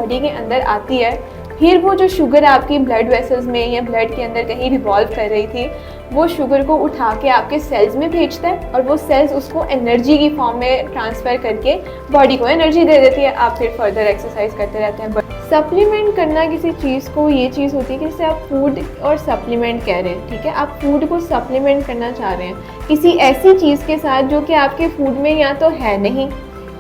Body के अंदर आती है, फिर वो जो शुगर आपकी ब्लड वेसल्स में या ब्लड के अंदर कहीं रिवॉल्व कर रही थी, वो शुगर को उठा के आपके सेल्स में भेजता है और वो सेल्स उसको एनर्जी की फॉर्म में ट्रांसफ़र करके बॉडी को एनर्जी दे देती है। आप फिर फर्दर एक्सरसाइज करते रहते हैं। सप्लीमेंट करना किसी चीज़ को ये चीज़ होती है कि जैसे आप फूड और सप्लीमेंट कह रहे हैं, ठीक है, आप फूड को सप्लीमेंट करना चाह रहे हैं किसी ऐसी चीज़ के साथ जो कि आपके फूड में या तो है नहीं,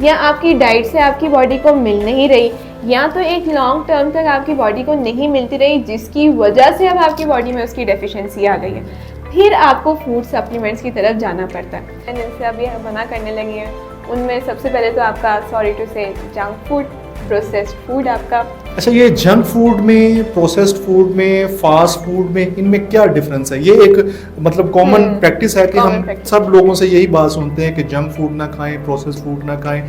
या आपकी डाइट से आपकी बॉडी को मिल नहीं रही, या तो एक लॉन्ग टर्म तक आपकी बॉडी को नहीं मिलती रही, जिसकी वजह से अब आपकी बॉडी में उसकी डेफिशिएंसी आ गई है, फिर आपको फूड सप्लीमेंट्स की तरफ जाना पड़ता है। जिनसे अभी मना करने लगी हैं उनमें सबसे पहले तो आपका, सॉरी टू से, जंक फूड, प्रोसेस्ड फूड आपका। अच्छा, ये जंक फूड में, प्रोसेस्ड फूड में, फास्ट फूड में, इनमें क्या डिफरेंस है? ये एक मतलब कॉमन प्रैक्टिस है कि हम सब लोगों से यही बात सुनते हैं कि जंक फूड ना खाएं, प्रोसेस्ड फूड ना खाएं।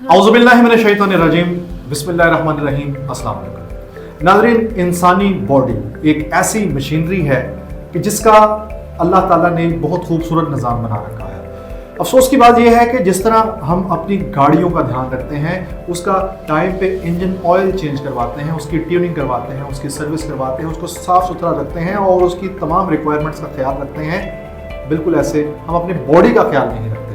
औज़ुबिल्लाहि मिनश शैतानिर रजीम, बिस्मिल्लाहिर्रहमानिर्रहीम, अस्सलाम वालेकुम। नाज़रीन, इंसानी बॉडी एक ऐसी मशीनरी है कि जिसका अल्लाह ताला ने बहुत खूबसूरत निज़ाम बना रखा है। अफसोस की बात यह है कि जिस तरह हम अपनी गाड़ियों का ध्यान रखते हैं, उसका टाइम पे इंजन ऑयल चेंज करवाते हैं, उसकी ट्यूनिंग करवाते हैं, उसकी सर्विस करवाते हैं, उसको साफ़ सुथरा रखते हैं और उसकी तमाम रिक्वायरमेंट्स का ख्याल रखते हैं, बिल्कुल ऐसे हम अपनी बॉडी का ख्याल नहीं रखते।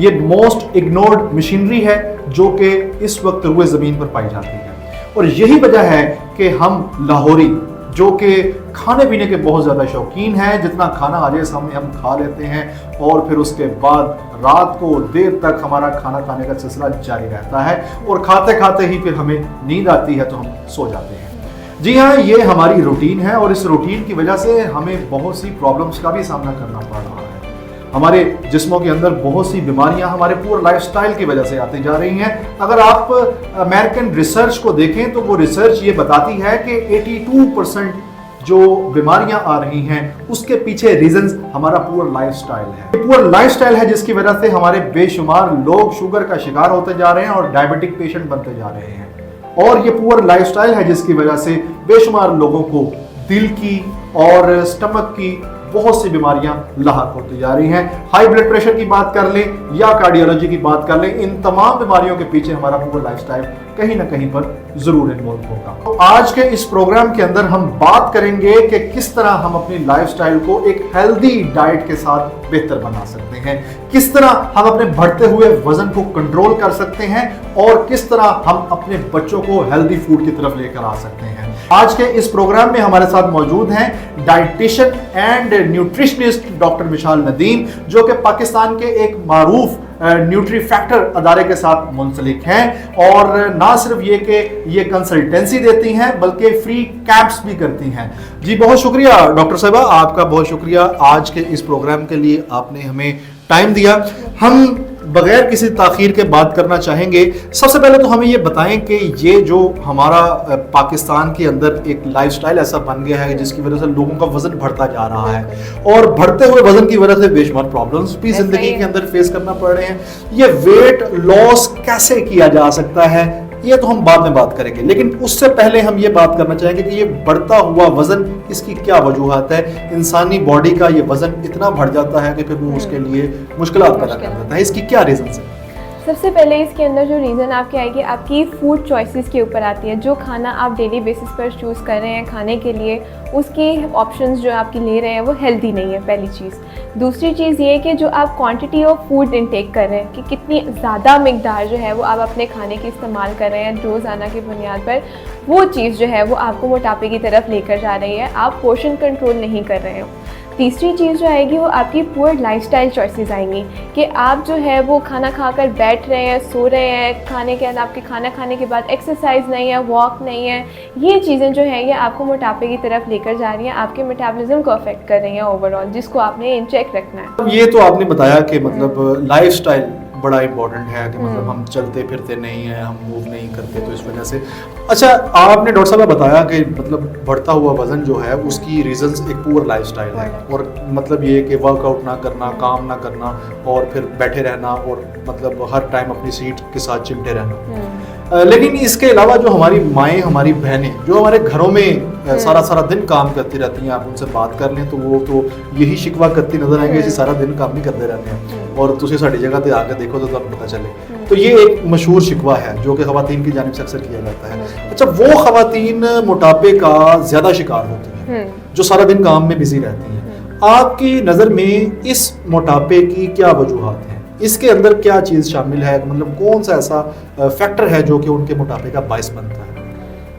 ये मोस्ट इग्नोर्ड मशीनरी है जो कि इस वक्त रुए ज़मीन पर पाई जाती है, और यही वजह है कि हम लाहौरी जो कि खाने पीने के बहुत ज़्यादा शौकीन हैं, जितना खाना आ जाए सामने हम खा लेते हैं और फिर उसके बाद रात को देर तक हमारा खाना खाने का सिलसिला जारी रहता है और खाते खाते ही फिर हमें नींद आती है तो हम सो जाते हैं। जी हाँ, ये हमारी रूटीन है और इस रूटीन की वजह से हमें बहुत सी प्रॉब्लम्स का भी सामना करना पड़ रहा है। हमारे जिस्मों के अंदर बहुत सी बीमारियां हमारे पूरे लाइफस्टाइल की वजह से आती जा रही हैं। अगर आप अमेरिकन रिसर्च को देखें तो वो रिसर्च ये बताती है कि 82% जो बीमारियां आ रही हैं उसके पीछे रीजंस हमारा पूरा लाइफस्टाइल है। पूरा लाइफस्टाइल है जिसकी वजह से हमारे बेशुमार लोग शुगर का शिकार होते जा रहे हैं और डायबिटिक पेशेंट बनते जा रहे हैं, और ये पूरा लाइफस्टाइल है जिसकी वजह से बेशुमार लोगों को दिल की और स्टमक की बहुत सी बीमारियां लाहक होती जा रही हैं। हाई ब्लड प्रेशर की बात कर लें या कार्डियोलॉजी की बात कर लें, इन तमाम बीमारियों के पीछे हमारा पूरा लाइफस्टाइल कहीं ना कहीं पर जरूर इन्वॉल्व होगा। तो आज के इस प्रोग्राम के अंदर हम बात करेंगे कि किस तरह हम अपनी लाइफस्टाइल को एक हेल्दी डाइट के साथ बेहतर बना सकते हैं, किस तरह हम अपने बढ़ते हुए वजन को कंट्रोल कर सकते हैं और किस तरह हम अपने बच्चों को हेल्दी फूड की तरफ लेकर आ सकते हैं। आज के इस प्रोग्राम में हमारे साथ मौजूद हैं dietitian and nutritionist doctor Mishal Nadeem, जो कि पाकिस्तान के एक मारूफ न्यूट्री फैक्टर अदारे के साथ मुंसलिक हैं, और ना सिर्फ ये कि ये कंसल्टेंसी देती हैं बल्कि फ्री कैंप्स भी करती हैं। जी बहुत शुक्रिया डॉक्टर साहिबा, आपका बहुत शुक्रिया आज के इस प्रोग्राम के लिए, आपने हमें टाइम दिया। हम बगैर किसी ताखीर के बात करना चाहेंगे। सबसे पहले तो हमें ये बताएं कि ये जो हमारा पाकिस्तान के अंदर एक लाइफस्टाइल ऐसा बन गया है जिसकी वजह से लोगों का वजन बढ़ता जा रहा है, और बढ़ते हुए वजन की वजह से बेशुमार प्रॉब्लम्स भी जिंदगी के अंदर फेस करना पड़ रहे हैं। ये वेट लॉस कैसे किया जा सकता है, ये तो हम बाद में बात करेंगे, लेकिन उससे पहले हम ये बात करना चाहेंगे कि ये बढ़ता हुआ वजन, इसकी क्या वजूहत है? इंसानी बॉडी का ये वजन इतना बढ़ जाता है कि फिर वो उसके लिए मुश्किलात पैदा कर देता है, इसकी क्या रीजन है? सबसे पहले इसके अंदर जो रीज़न आपके आएगी, आपकी फूड चॉइसेस के ऊपर आती है। जो खाना आप डेली बेसिस पर चूज़ कर रहे हैं खाने के लिए, उसके ऑप्शंस जो आपकी ले रहे हैं वो हेल्दी नहीं है, पहली चीज़। दूसरी चीज़ ये कि जो आप क्वांटिटी ऑफ फूड इनटेक कर रहे हैं, कि कितनी ज़्यादा मिकदार जो है वो आप अपने खाने की इस्तेमाल कर रहे हैं रोज़ाना की बुनियाद पर, वो चीज़ जो है वो आपको मोटापे की तरफ लेकर जा रही है। आप पोर्शन कंट्रोल नहीं कर रहे हो। तीसरी चीज़ जो आएगी वो आपकी पुअर लाइफस्टाइल चॉइसेस आएंगी, कि आप जो है वो खाना खाकर बैठ रहे हैं, सो रहे हैं, खाने के आपके खाना खाने के बाद एक्सरसाइज नहीं है, वॉक नहीं है। ये चीज़ें जो है ये आपको मोटापे की तरफ लेकर जा रही हैं, आपके मेटाबॉलिज्म को अफेक्ट कर रही हैं ओवरऑल, जिसको आपने इन चेक रखना है। ये तो आपने बताया कि मतलब लाइफस्टाइल बड़ा इंपॉर्टेंट है कि मतलब हम चलते फिरते नहीं हैं, हम मूव नहीं करते, तो इस वजह से। अच्छा, आपने डॉक्टर साहब बताया कि मतलब बढ़ता हुआ वजन जो है उसकी रीजंस एक पुअर लाइफस्टाइल है, और मतलब ये कि वर्कआउट ना करना, काम ना करना और फिर बैठे रहना और मतलब हर टाइम अपनी सीट के साथ चिमटे रहना। लेकिन इसके अलावा जो हमारी माएँ, हमारी बहनें जो हमारे घरों में सारा दिन काम करती रहती हैं, आप उनसे बात कर लें तो वो तो यही शिकवा करती नजर आएंगे कि सारा दिन काम नहीं करते रहते हैं और तुझे साड़ी जगह पे आकर देखो तो तब पता चले। तो ये एक मशहूर शिकवा है जो कि ख़वातीन की जानिब से अक्सर किया जाता है। अच्छा, वो ख़वातीन मोटापे का ज़्यादा शिकार होती हैं जो सारा दिन काम में बिजी रहती हैं, आपकी नज़र में इस मोटापे की क्या वजूहात हैं? इसके अंदर क्या चीज़ शामिल है, मतलब कौन सा ऐसा फैक्टर है जो कि उनके मोटापे का बायस बनता है?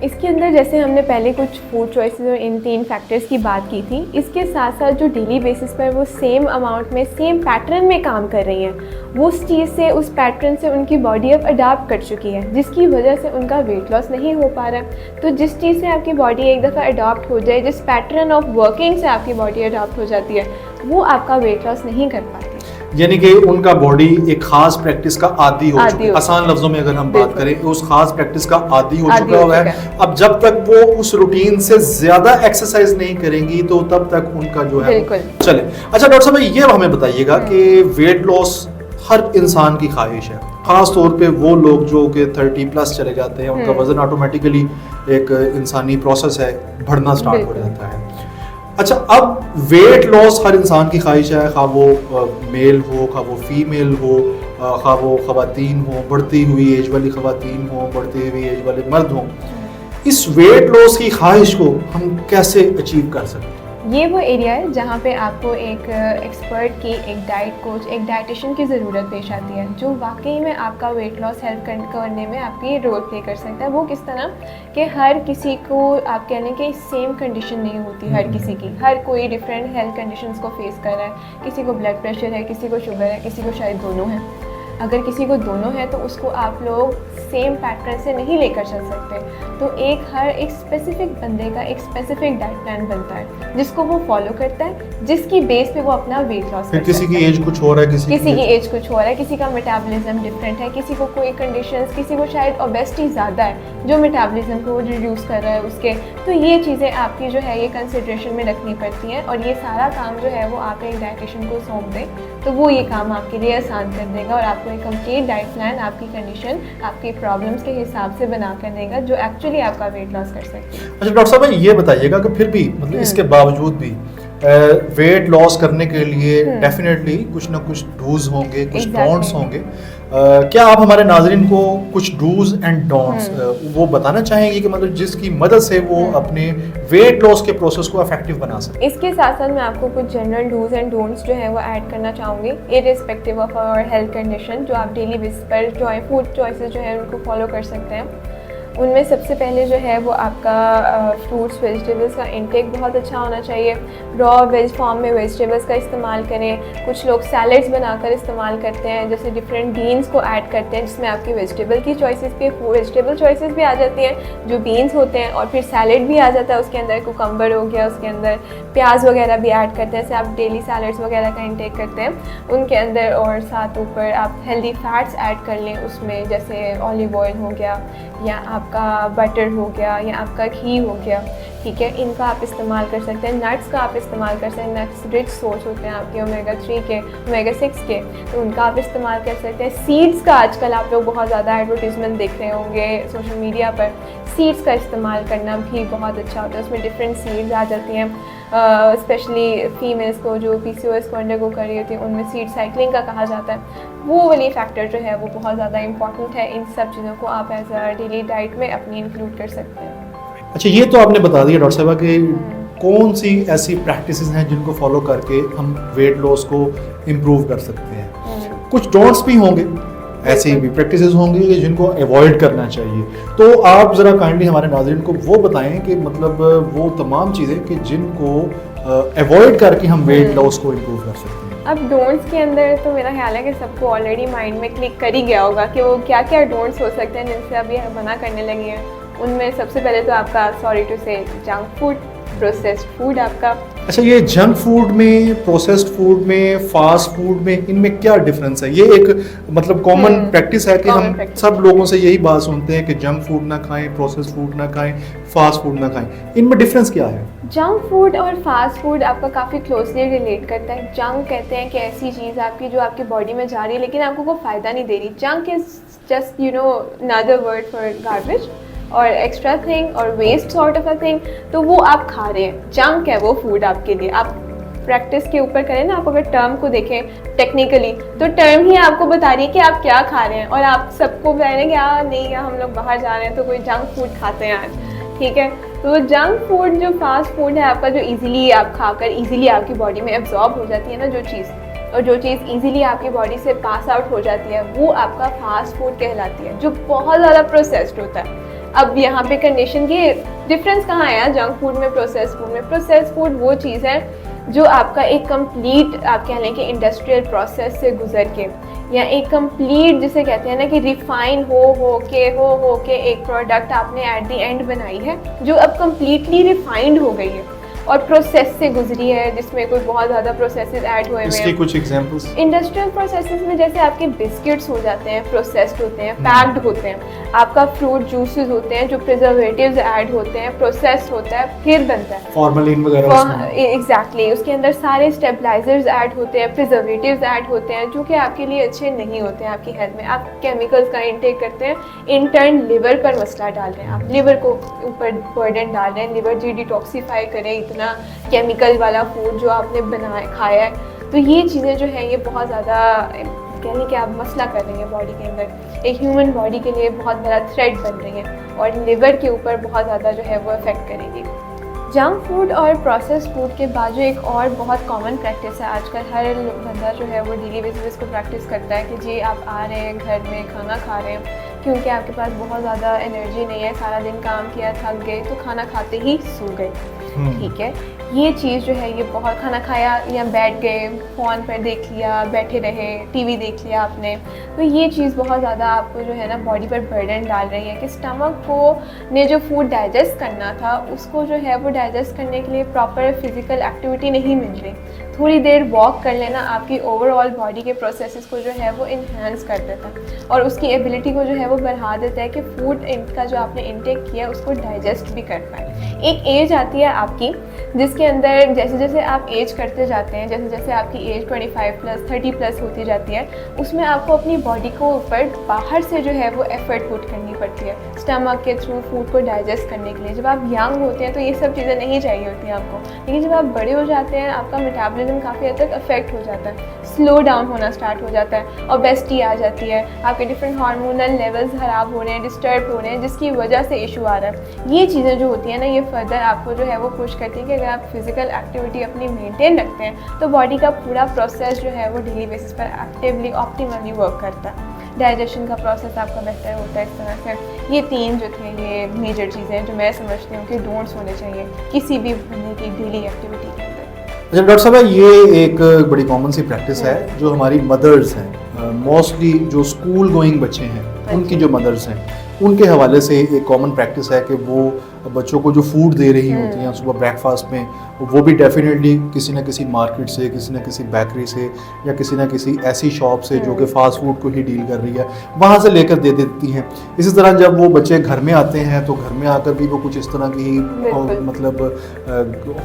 इसके अंदर जैसे हमने पहले कुछ फूड चॉइसेस और इन 3 फैक्टर्स की बात की थी, इसके साथ साथ जो डेली बेसिस पर वो सेम अमाउंट में सेम पैटर्न में काम कर रही हैं, वो उस चीज़ से, उस पैटर्न से उनकी बॉडी अब अडाप्ट कर चुकी है, जिसकी वजह से उनका वेट लॉस नहीं हो पा रहा है। तो जिस चीज़ से आपकी बॉडी एक दफ़ा अडॉप्ट हो जाए, जिस पैटर्न ऑफ वर्किंग से आपकी बॉडी अडॉप्ट हो जाती है, वो आपका वेट लॉस नहीं कर पाती। यानी कि उनका बॉडी एक खास प्रैक्टिस का आदी हो चुका है। आसान लफ्जों में अगर हम बात करें, उस खास प्रैक्टिस का आदी हो चुका हुआ है। अब जब तक वो उस रूटीन से ज्यादा एक्सरसाइज नहीं करेंगी तो तब तक उनका जो है चले। अच्छा डॉक्टर साहब, ये हमें बताइएगा कि वेट लॉस हर इंसान की ख्वाहिश है, खास तौर पे वो लोग जो कि 30+ चले जाते हैं, उनका वजन ऑटोमेटिकली एक इंसानी प्रोसेस है, बढ़ना स्टार्ट हो जाता है। अच्छा, अब वेट लॉस हर इंसान की ख्वाहिश है, खा वो मेल हो, खा वो फीमेल हो, खा वो ख़वातीन हो, बढ़ती हुई एज वाली ख़वातीन हो, बढ़ती हुई एज वाले मर्द हों। इस वेट लॉस की ख्वाहिश को हम कैसे अचीव कर सकते हैं? ये वो एरिया है जहाँ पे आपको एक एक्सपर्ट की, एक डाइट कोच, एक डाइटिशियन की ज़रूरत पेश आती है, जो वाकई में आपका वेट लॉस हेल्प करने में आपकी रोल प्ले कर सकता है। वो किस तरह कि हर किसी को आप कह लें कि सेम कंडीशन नहीं होती, हर किसी की, हर कोई डिफरेंट हेल्थ कंडीशंस को फेस कर रहा है। किसी को ब्लड प्रेशर है, किसी को शुगर है, किसी को शायद दोनों है। अगर किसी को दोनों है तो उसको आप लोग सेम पैटर्न से नहीं लेकर चल सकते। तो हर एक स्पेसिफिक बंदे का एक स्पेसिफिक डाइट प्लान बनता है जिसको वो फॉलो करता है, जिसकी बेस पे वो अपना वेट लॉस करता है। किसी की एज कुछ हो रहा है, किसी की एज कुछ हो रहा है, किसी का मेटाबॉलिज्म डिफरेंट है, किसी को कोई कंडीशंस, किसी को शायद ओबेसिटी ज़्यादा है जो मेटाबॉलिज्म को रिड्यूस कर रहा है उसके। तो ये चीज़ें आपकी जो है ये कंसिडरेशन में रखनी पड़ती हैं और ये सारा काम जो है वो आप एक डाइटिशियन को सौंप दें तो वो ये काम आपके लिए आसान कर देगा और आपको एक कंप्लीट डाइट प्लान आपकी कंडीशन, आपकी प्रॉब्लम्स के हिसाब से बना कर देगा जो एक्चुअली आपका वेट लॉस कर सकते हैं। अच्छा डॉक्टर साहब, ये बताइएगा कि फिर भी मतलब इसके बावजूद भी वेट लॉस करने के लिए डेफिनेटली कुछ ना कुछ डूज होंगे, कुछ डोंट्स होंगे। क्या आप हमारे नाजरीन को कुछ डूज एंड डोंट्स वो बताना चाहेंगे कि मतलब जिसकी मदद से वो अपने वेट लॉस के प्रोसेस को इफेक्टिव बना सके? इसके साथ साथ मैं आपको कुछ जनरल डूज एंड डोंट्स जो है वो ऐड करना चाहूँगी, irrespective of our health condition, जो आप डेली बेसिस पर फूड चॉइसेस जो है उनको फॉलो कर सकते हैं। उनमें सबसे पहले जो है वो आपका फ्रूट्स वेजिटेबल्स का इंटेक बहुत अच्छा होना चाहिए। रॉ वेज फॉर्म में वेजिटेबल्स का इस्तेमाल करें। कुछ लोग सैलड्स बनाकर इस्तेमाल करते हैं, जैसे डिफरेंट बीन्स को ऐड करते हैं जिसमें आपकी वेजिटेबल की चॉइसेस भी, वेजिटेबल चॉइसेस भी आ जाती हैं जो बीन्स होते हैं, और फिर सैलड भी आ जाता है उसके अंदर, कुकम्बर हो गया, उसके अंदर प्याज वगैरह भी ऐड करते हैं, जैसे आप डेली सैलड्स वगैरह का इंटेक करते हैं उनके अंदर। और साथ ऊपर आप हेल्दी फैट्स ऐड कर लें उसमें, जैसे ऑलिव ऑयल हो गया या आपका बटर हो गया या आपका घी हो गया, ठीक है, इनका आप इस्तेमाल कर सकते हैं। नट्स का आप इस्तेमाल कर सकते हैं, नट्स रिच सोर्स होते हैं आपके ओमेगा 3 के, ओमेगा 6 के, तो उनका आप इस्तेमाल कर सकते हैं। सीड्स का आजकल आप लोग बहुत ज़्यादा एडवर्टीजमेंट देख रहे होंगे सोशल मीडिया पर, सीड्स का इस्तेमाल करना भी बहुत अच्छा होता है। उसमें डिफरेंट सीड्स आ जाती हैं, स्पेशली फीमेल्स को जो PCOS को अंडरगो कर रही होती है उनमें सीड साइकिलिंग का कहा जाता है। वो वाली फैक्टर जो है वो बहुत ज़्यादा इंपॉर्टेंट है। इन सब चीज़ों को आप एज अ डेली डाइट में अपनी इंक्लूड कर सकते हैं। अच्छा, ये तो आपने बता दिया डॉक्टर साहब कि कौन सी ऐसी प्रैक्टिसेस हैं जिनको फॉलो करके हम वेट लॉस को इम्प्रूव कर सकते हैं। कुछ डोंट्स भी होंगे, ऐसी भी प्रैक्टिसेस होंगी जिनको अवॉइड करना चाहिए। तो आप ज़रा काइंडली हमारे नाज़रीन को वो बताएं कि मतलब वो तमाम चीज़ें कि जिनको अवॉइड करके हम वेट लॉस को इम्प्रूव कर सकते हैं। अब डोंट्स के अंदर तो मेरा ख्याल है कि सबको ऑलरेडी माइंड में क्लिक कर ही गया होगा कि वो क्या क्या डोंट्स हो सकते हैं जिनसे अभी मना करने लगी हैं। उनमें सबसे पहले तो आपका, सॉरी टू से, जंक फूड, प्रोसेस्ड फूड आपका अच्छा, ये जंक फूड में, प्रोसेस्ड फूड में, फास्ट फूड में, इनमें क्या डिफरेंस है? ये एक मतलब कॉमन प्रैक्टिस है कि हम सब लोगों से यही बात सुनते हैं कि जंक फूड ना खाएं, प्रोसेस्ड फूड ना खाएं, फास्ट फूड ना खाएं। इनमें डिफरेंस क्या है? जंक फूड और फास्ट फूड आपका काफ़ी क्लोजली रिलेट करता है। जंक कहते हैं कि ऐसी चीज़ आपकी जो आपकी बॉडी में जा रही है लेकिन आपको कोई फ़ायदा नहीं दे रही। Junk is just another word for garbage और एक्स्ट्रा थिंग और waste sort of a thing. तो वो आप खा रहे हैं, जंक है वो फूड आपके लिए। आप प्रैक्टिस के ऊपर करें ना, आप अगर टर्म को देखें टेक्निकली तो टर्म ही आपको बता रही है कि आप क्या खा रहे हैं। और आप सबको बता रहे हैं कि नहीं यार हम लोग बाहर जा रहे हैं तो कोई जंक फूड खाते हैं आज, ठीक है। तो जंक फूड जो फास्ट फूड है आपका, जो इजीली आप खाकर इजीली आपकी बॉडी में एब्जॉर्ब हो जाती है ना जो चीज़, और जो चीज़ इजीली आपकी बॉडी से पास आउट हो जाती है, वो आपका फास्ट फूड कहलाती है, जो बहुत ज़्यादा प्रोसेस्ड होता है। अब यहाँ पे कंडीशन की डिफरेंस कहाँ है जंक फूड में प्रोसेस्ड फूड में? प्रोसेस्ड फूड वो चीज़ है जो आपका एक कंप्लीट आप कह लें कि इंडस्ट्रियल प्रोसेस से गुजर के, या एक कंप्लीट जिसे कहते हैं ना कि रिफाइन हो के एक प्रोडक्ट आपने एट द एंड बनाई है जो अब कंप्लीटली रिफाइंड हो गई है और प्रोसेस से गुजरी है, जिसमें कोई बहुत ज़्यादा प्रोसेसेस ऐड हुए हैं। इसके कुछ एग्जांपल्स? इंडस्ट्रियल प्रोसेसेस में जैसे आपके बिस्किट्स हो जाते हैं, प्रोसेस्ड होते हैं, पैक्ड होते हैं। आपका फ्रूट जूसेस होते हैं जो प्रिजर्वेटिव्स ऐड होते हैं, प्रोसेस्ड होता है, फिर बनता है फॉर्मेलिन वगैरह। एग्जैक्टली, उसके अंदर सारे स्टेबलाइजर्स ऐड होते हैं, प्रिजर्वेटिव्स ऐड होते हैं जो कि आपके लिए अच्छे नहीं होते हैं आपकी हेल्थ में। आप केमिकल्स का इंटेक करते हैं, इंटर्न लिवर पर मसला डाल रहे हैं, आप लिवर को ऊपर बर्डन डाल रहे हैं, लिवर जी डिटॉक्सीफाई करे इतना केमिकल वाला फूड जो आपने बनाया खाया है। तो ये चीज़ें जो है ये बहुत ज़्यादा कह लें कि आप मसला कर रही हैं बॉडी के अंदर, एक ह्यूमन बॉडी के लिए बहुत बड़ा थ्रेट बन रही हैं और लिवर के ऊपर बहुत ज़्यादा जो है वो इफेक्ट करेगी। जंक फूड और प्रोसेस्ड फूड के बाद जो एक और बहुत कॉमन प्रैक्टिस है आजकल, हर बंदा जो है वो डेली बेसिस को प्रैक्टिस करता है कि जी आप आ रहे हैं घर में खाना खा रहे हैं क्योंकि आपके पास बहुत ज़्यादा एनर्जी नहीं है, सारा दिन काम किया थक गए तो खाना खाते ही सो गए, ठीक है। ये चीज़ जो है ये बहुत, खाना खाया या बैठ गए, फ़ोन पर देख लिया, बैठे रहे, टीवी देख लिया आपने, तो ये चीज़ बहुत ज़्यादा आपको जो है ना बॉडी पर बर्डन डाल रही है कि स्टमक को ने जो फूड डाइजेस्ट करना था उसको जो है वो डाइजेस्ट करने के लिए प्रॉपर फिजिकल एक्टिविटी नहीं मिल रही। थोड़ी देर वॉक कर लेना आपकी ओवरऑल बॉडी के प्रोसेसेस को जो है वो इन्हांस कर देता है और उसकी एबिलिटी को जो है वो बढ़ा देता है कि फूड का जो आपने इंटेक किया उसको डाइजेस्ट भी कर पाए। एक एज आती है आपकी जिसके अंदर जैसे जैसे आप एज करते जाते हैं, जैसे जैसे आपकी एज 25+, 30+ होती जाती है, उसमें आपको अपनी बॉडी को ऊपर बाहर से जो है वो एफर्ट पुट करनी पड़ती है स्टमक के थ्रू फूड को डाइजेस्ट करने के लिए। जब आप यंग होते हैं तो ये सब चीज़ें नहीं चाहिए होती हैं आपको, लेकिन जब आप बड़े हो जाते हैं आपका मेटाबॉलिज्म काफ़ी हद तक अफेक्ट हो जाता है, स्लो डाउन होना स्टार्ट हो जाता है, ओबेसिटी आ जाती है, आपके डिफरेंट हार्मोनल लेवल्स ख़राब हो रहे हैं, डिस्टर्ब हो रहे हैं, जिसकी वजह से इशू आ रहा है। ये चीज़ें जो होती हैं ना ये फर्दर आपको जो है वो पुश करती है कि अगर आप फिजिकल एक्टिविटी अपनी मेंटेन रखते हैं तो बॉडी का पूरा प्रोसेस जो है वो डेली बेसिस पर एक्टिवली ऑप्टिमली वर्क करता है, डाइजेशन का प्रोसेस आपका बेहतर होता है। इस तरह से ये 3 जो थे ये मेजर चीज़ें हैं जो मैं समझती हूँ कि डोंट्स होने चाहिए किसी भी बंदे की डेली एक्टिविटी के अंदर। अच्छा डॉक्टर साहब, ये एक बड़ी कॉमन सी प्रैक्टिस है जो हमारी मदर्स हैं, मोस्टली जो स्कूल गोइंग बच्चे हैं उनकी जो मदर्स हैं उनके हवाले से एक कॉमन प्रैक्टिस है कि वो बच्चों को जो फूड दे रही होती हैं सुबह ब्रेकफास्ट में, वो भी डेफिनेटली किसी न किसी मार्केट से, किसी न किसी बेकरी से या किसी न किसी ऐसी शॉप से जो कि फ़ास्ट फूड को ही डील कर रही है वहाँ से लेकर दे देती हैं। इसी तरह जब वो बच्चे घर में आते हैं तो घर में आकर भी वो कुछ इस तरह की मतलब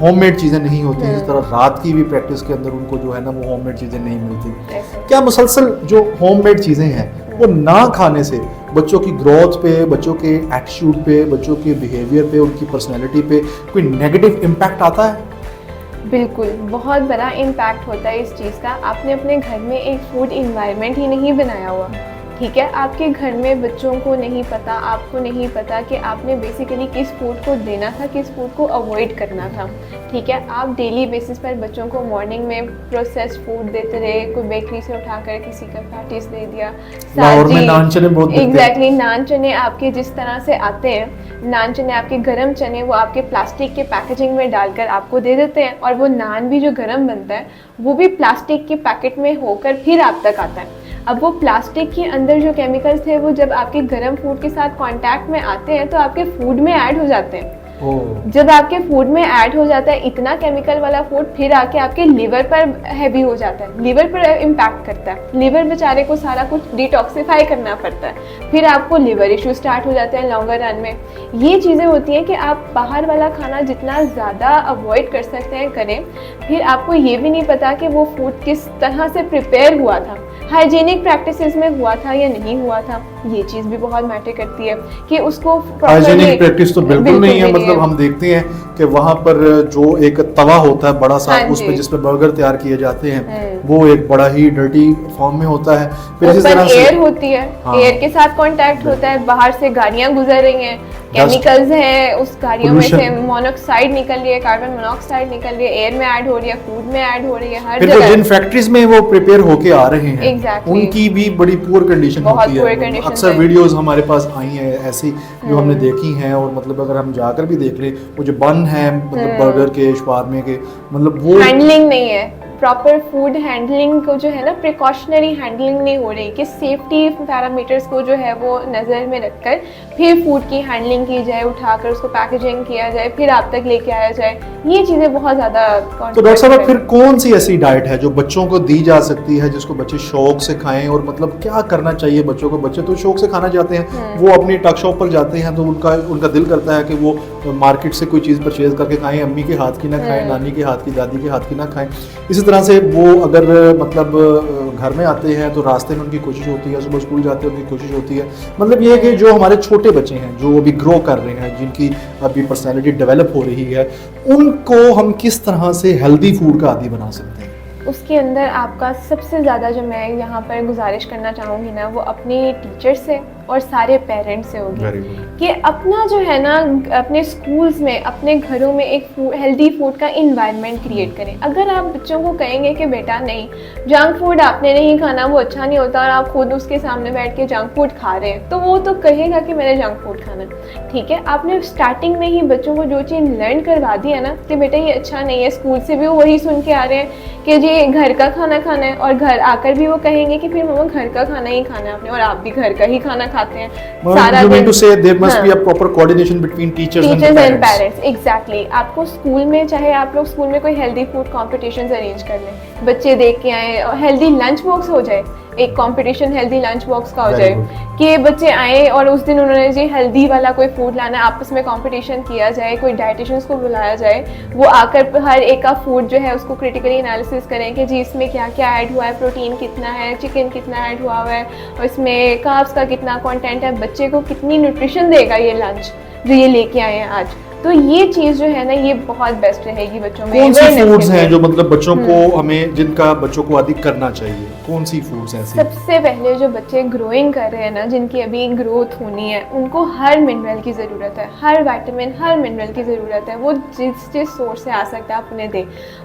होममेड चीज़ें नहीं होती, इस तरह रात की भी प्रैक्टिस के अंदर उनको जो है ना वो होममेड चीज़ें नहीं मिलती। क्या मुसलसल जो होममेड चीज़ें हैं वो ना खाने से बच्चों की ग्रोथ पे, बच्चों के एटीट्यूड पे, बच्चों के बिहेवियर पे, उनकी पर्सनैलिटी पे कोई नेगेटिव इम्पैक्ट आता है? बिल्कुल, बहुत बड़ा इम्पैक्ट होता है इस चीज़ का। आपने अपने घर में एक फूड इन्वायरमेंट ही नहीं बनाया हुआ, ठीक है। आपके घर में बच्चों को नहीं पता, आपको नहीं पता कि आपने बेसिकली किस फूड को देना था, किस फूड को अवॉइड करना था, ठीक है। आप डेली बेसिस पर बच्चों को मॉर्निंग में प्रोसेस्ड फूड देते रहे, कोई बेकरी से उठाकर किसी का पैटीज दे दिया, नान चने बहुत एग्जैक्टली नान चने आपके जिस तरह से आते हैं, नान चने आपके गरम चने वो आपके प्लास्टिक के पैकेजिंग में डालकर आपको दे देते हैं और वो नान भी जो गरम बनता है वो भी प्लास्टिक के पैकेट में होकर फिर आप तक आता है। अब वो प्लास्टिक के अंदर जो केमिकल्स थे वो जब आपके गर्म फूड के साथ कांटेक्ट में आते हैं तो आपके फूड में ऐड हो जाते हैं जब आपके फूड में ऐड हो जाता है इतना केमिकल वाला फूड, फिर आके आपके लिवर पर हैवी हो जाता है, लिवर पर इम्पैक्ट करता है, लिवर बेचारे को सारा कुछ डिटॉक्सिफाई करना पड़ता है, फिर आपको लिवर इशू स्टार्ट हो जाते हैं लॉन्गर रन में। ये चीज़ें होती हैं कि आप बाहर वाला खाना जितना ज़्यादा अवॉइड कर सकते हैं करें। फिर आपको ये भी नहीं पता कि वो फूड किस तरह से प्रिपेयर हुआ था, हाइजीनिक प्रैक्टिसेस में हुआ था या नहीं हुआ था, ये चीज़ भी बहुत मैटर करती है कि उसको हाइजीनिक प्रैक्टिस तो बिल्कुल नहीं है। मतलब हम देखते हैं कि वहाँ पर जो एक तवा होता है बड़ा सा, उस पे जिस पे बर्गर तैयार किए जाते हैं वो एक बड़ा ही डर्टी फॉर्म में होता है। फिर इसी तरह से एयर होती है, एयर के साथ कांटेक्ट होता है, बाहर से गाड़ियाँ गुजर रही हैं, केमिकल्स हैं उस गाड़ियों में से, मोनोऑक्साइड निकल रही है, कार्बन मोनोऑक्साइड निकल रही है, एयर में ऐड हो रही है, फूड में ऐड हो रही है, हर जगह। जिन फैक्ट्रीज में वो प्रिपेयर होके आ रहे हैं exactly. उनकी भी बड़ी पुअर कंडीशन होती है। अक्सर वीडियोस हमारे पास आई हैं ऐसी जो हमने देखी हैं, और मतलब अगर हम जाकर भी देख लें वो जो बन है मतलब बर्गर के, शवारमे के, मतलब वो हैंडलिंग नहीं है, प्रॉपर फूड हैंडलिंग को जो है ना, प्रिकॉशनरी हैंडलिंग नहीं हो रही कि सेफ्टी पैरामीटर्स को जो है वो नज़र में रखकर फिर फूड की हैंडलिंग की जाए, उठाकर उसको पैकेजिंग किया जाए, फिर आप तक लेके आया जाए। ये चीज़ें बहुत ज़्यादा। तो डॉक्टर साहब फिर कौन सी ऐसी डाइट है जो बच्चों को दी जा सकती है जिसको बच्चे शौक से खाएं, और मतलब क्या करना चाहिए बच्चों को? बच्चे तो शौक से खाना चाहते हैं, वो अपनी टक शॉप पर जाते हैं तो उनका दिल करता है कि वो मार्केट से कोई चीज़ परचेज करके खाएं, अम्मी के हाथ की ना खाएं, नानी के हाथ की, दादी के हाथ की ना खाएं। इसी तरह से वो अगर मतलब घर में आते हैं तो रास्ते में उनकी कोशिश होती है, सुबह स्कूल जाते हैं उनकी कोशिश होती है, मतलब ये है कि जो हमारे छोटे बच्चे हैं जो अभी ग्रो कर रहे हैं, जिनकी अभी पर्सनैलिटी डेवलप हो रही है, उनको हम किस तरह से हेल्दी फूड का आदी बना सकते हैं? उसके अंदर आपका सबसे ज़्यादा जो मैं यहाँ पर गुजारिश करना चाहूँगी ना, वो अपने टीचर से और सारे पेरेंट्स से होगी कि अपना जो है ना अपने स्कूल्स में, अपने घरों में एक हेल्दी फूड का इन्वायरमेंट क्रिएट करें। अगर आप बच्चों को कहेंगे कि बेटा नहीं, जंक फूड आपने नहीं खाना, वो अच्छा नहीं होता, और आप खुद उसके सामने बैठ के जंक फूड खा रहे हैं, तो वो तो कहेगा कि मैंने जंक फूड खाना। ठीक है, आपने स्टार्टिंग में ही बच्चों को जो चीज़ लर्न करवा दी है ना कि बेटा ये अच्छा नहीं है, स्कूल से भी वो वही सुन के आ रहे हैं कि जी घर का खाना खाना है, और घर आकर भी वो कहेंगे कि फिर मम्मा घर का खाना ही खाना है आपने, और आप भी घर का ही खाना खाते हैं सारा दिन। to say there must be a proper coordination between teachers and parents. Exactly. आपको स्कूल में, चाहे आप लोग स्कूल में कोई हेल्दी फूड कॉम्पिटिशन्स अरेंज कर लें, बच्चे देख के आए, और हेल्दी लंच बॉक्स हो जाए, एक कंपटीशन हेल्दी लंच बॉक्स का हो जाए कि बच्चे आए और उस दिन उन्होंने जी हेल्दी वाला कोई फूड लाना है, आपस में कंपटीशन किया जाए, कोई डाइटिशियंस को बुलाया जाए, वो आकर हर एक का फूड जो है उसको क्रिटिकली एनालिसिस करें कि जी इसमें क्या क्या ऐड हुआ है, प्रोटीन कितना है, चिकन कितना ऐड हुआ है, और इसमें कार्ब्स का कितना कंटेंट है, बच्चे को कितनी न्यूट्रिशन देगा ये लंच जो ये लेके आए हैं आज। तो ये चीज़ जो है ना ये बहुत बेस्ट रहेगी बच्चों में। कौन सी फूड्स हैं जो मतलब बच्चों को हमें, जिनका बच्चों को आदि करना चाहिए, कौन सी फूड्स हैं ऐसी? सबसे पहले जो बच्चे ग्रोइंग कर रहे हैं ना, जिनकी अभी ग्रोथ होनी है, उनको हर मिनरल की ज़रूरत है, हर विटामिन, हर मिनरल की ज़रूरत है। वो जिस सोर्स से आ सकता है आप उन्हें दें।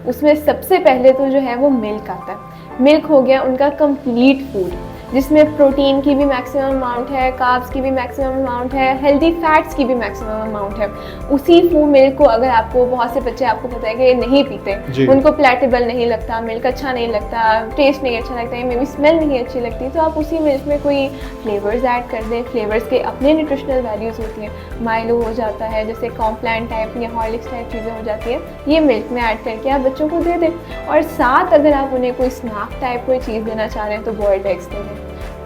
उसमें सबसे पहले तो जो है वो मिल्क आता है। मिल्क हो गया उनका कंप्लीट फूड, जिसमें प्रोटीन की भी मैक्सिमम अमाउंट है, कार्ब्स की भी मैक्सिमम अमाउंट है, हेल्दी फैट्स की भी मैक्सिमम अमाउंट है। उसी फूड मिल्क को अगर आपको, बहुत से बच्चे आपको पता है कि नहीं पीते, उनको प्लेटेबल नहीं लगता, मिल्क अच्छा नहीं लगता, टेस्ट नहीं अच्छा लगता, मे बी स्मेल नहीं अच्छी लगती, तो आप उसी मिल्क में कोई फ्लेवर्स ऐड कर दें। फ्लेवर्स के अपने न्यूट्रिशनल वैल्यूज़ होती हैं, माइलो हो जाता है, जैसे कॉम्प्लान टाइप या हॉर्लिक्स टाइप चीज़ें हो जाती हैं, ये मिल्क में ऐड करके आप बच्चों को दे दें। और साथ अगर आप उन्हें कोई स्नैक टाइप कोई चीज़ देना चाह रहे हैं तो बॉइल्ड एग्स दे दें।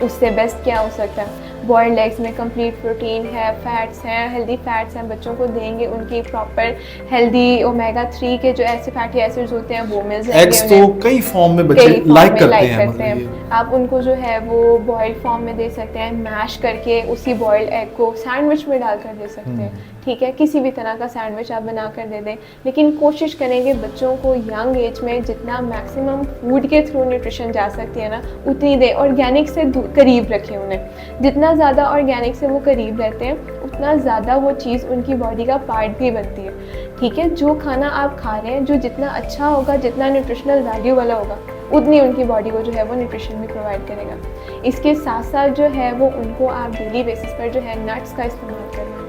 उससे बेस्ट क्या हो सकता है? बॉइल्ड एग्स में कंप्लीट प्रोटीन है, फैट्स हैं, हेल्दी फैट्स हैं, बच्चों को देंगे, उनकी प्रॉपर हेल्दी ओमेगा 3 के जो ऐसे फैटी एसिड्स होते हैं वो मिल जाएंगे। एग्स तो कई फॉर्म में बच्चे लाइक करते हैं। आप उनको जो है वो बॉइल्ड फॉर्म में दे सकते हैं, मैश करके उसी बॉइल्ड एग को सैंडविच में डालकर दे सकते हैं। ठीक है, किसी भी तरह का सैंडविच आप बना कर दे दें, लेकिन कोशिश करेंगे बच्चों को यंग एज में जितना मैक्सिमम फूड के थ्रू न्यूट्रिशन जा सकती है ना उतनी दें। ऑर्गेनिक से करीब रखें उन्हें, जितना ज़्यादा ऑर्गेनिक से वो करीब रहते हैं उतना ज़्यादा वो चीज़ उनकी बॉडी का पार्ट भी बनती है। ठीक है, जो खाना आप खा रहे हैं जो जितना अच्छा होगा, जितना न्यूट्रिशनल वैल्यू वाला होगा, उतनी उनकी बॉडी को जो है वो न्यूट्रिशन भी प्रोवाइड करेगा। इसके साथ साथ जो है वो उनको आप डेली बेसिस पर जो है नट्स का इस्तेमाल करना,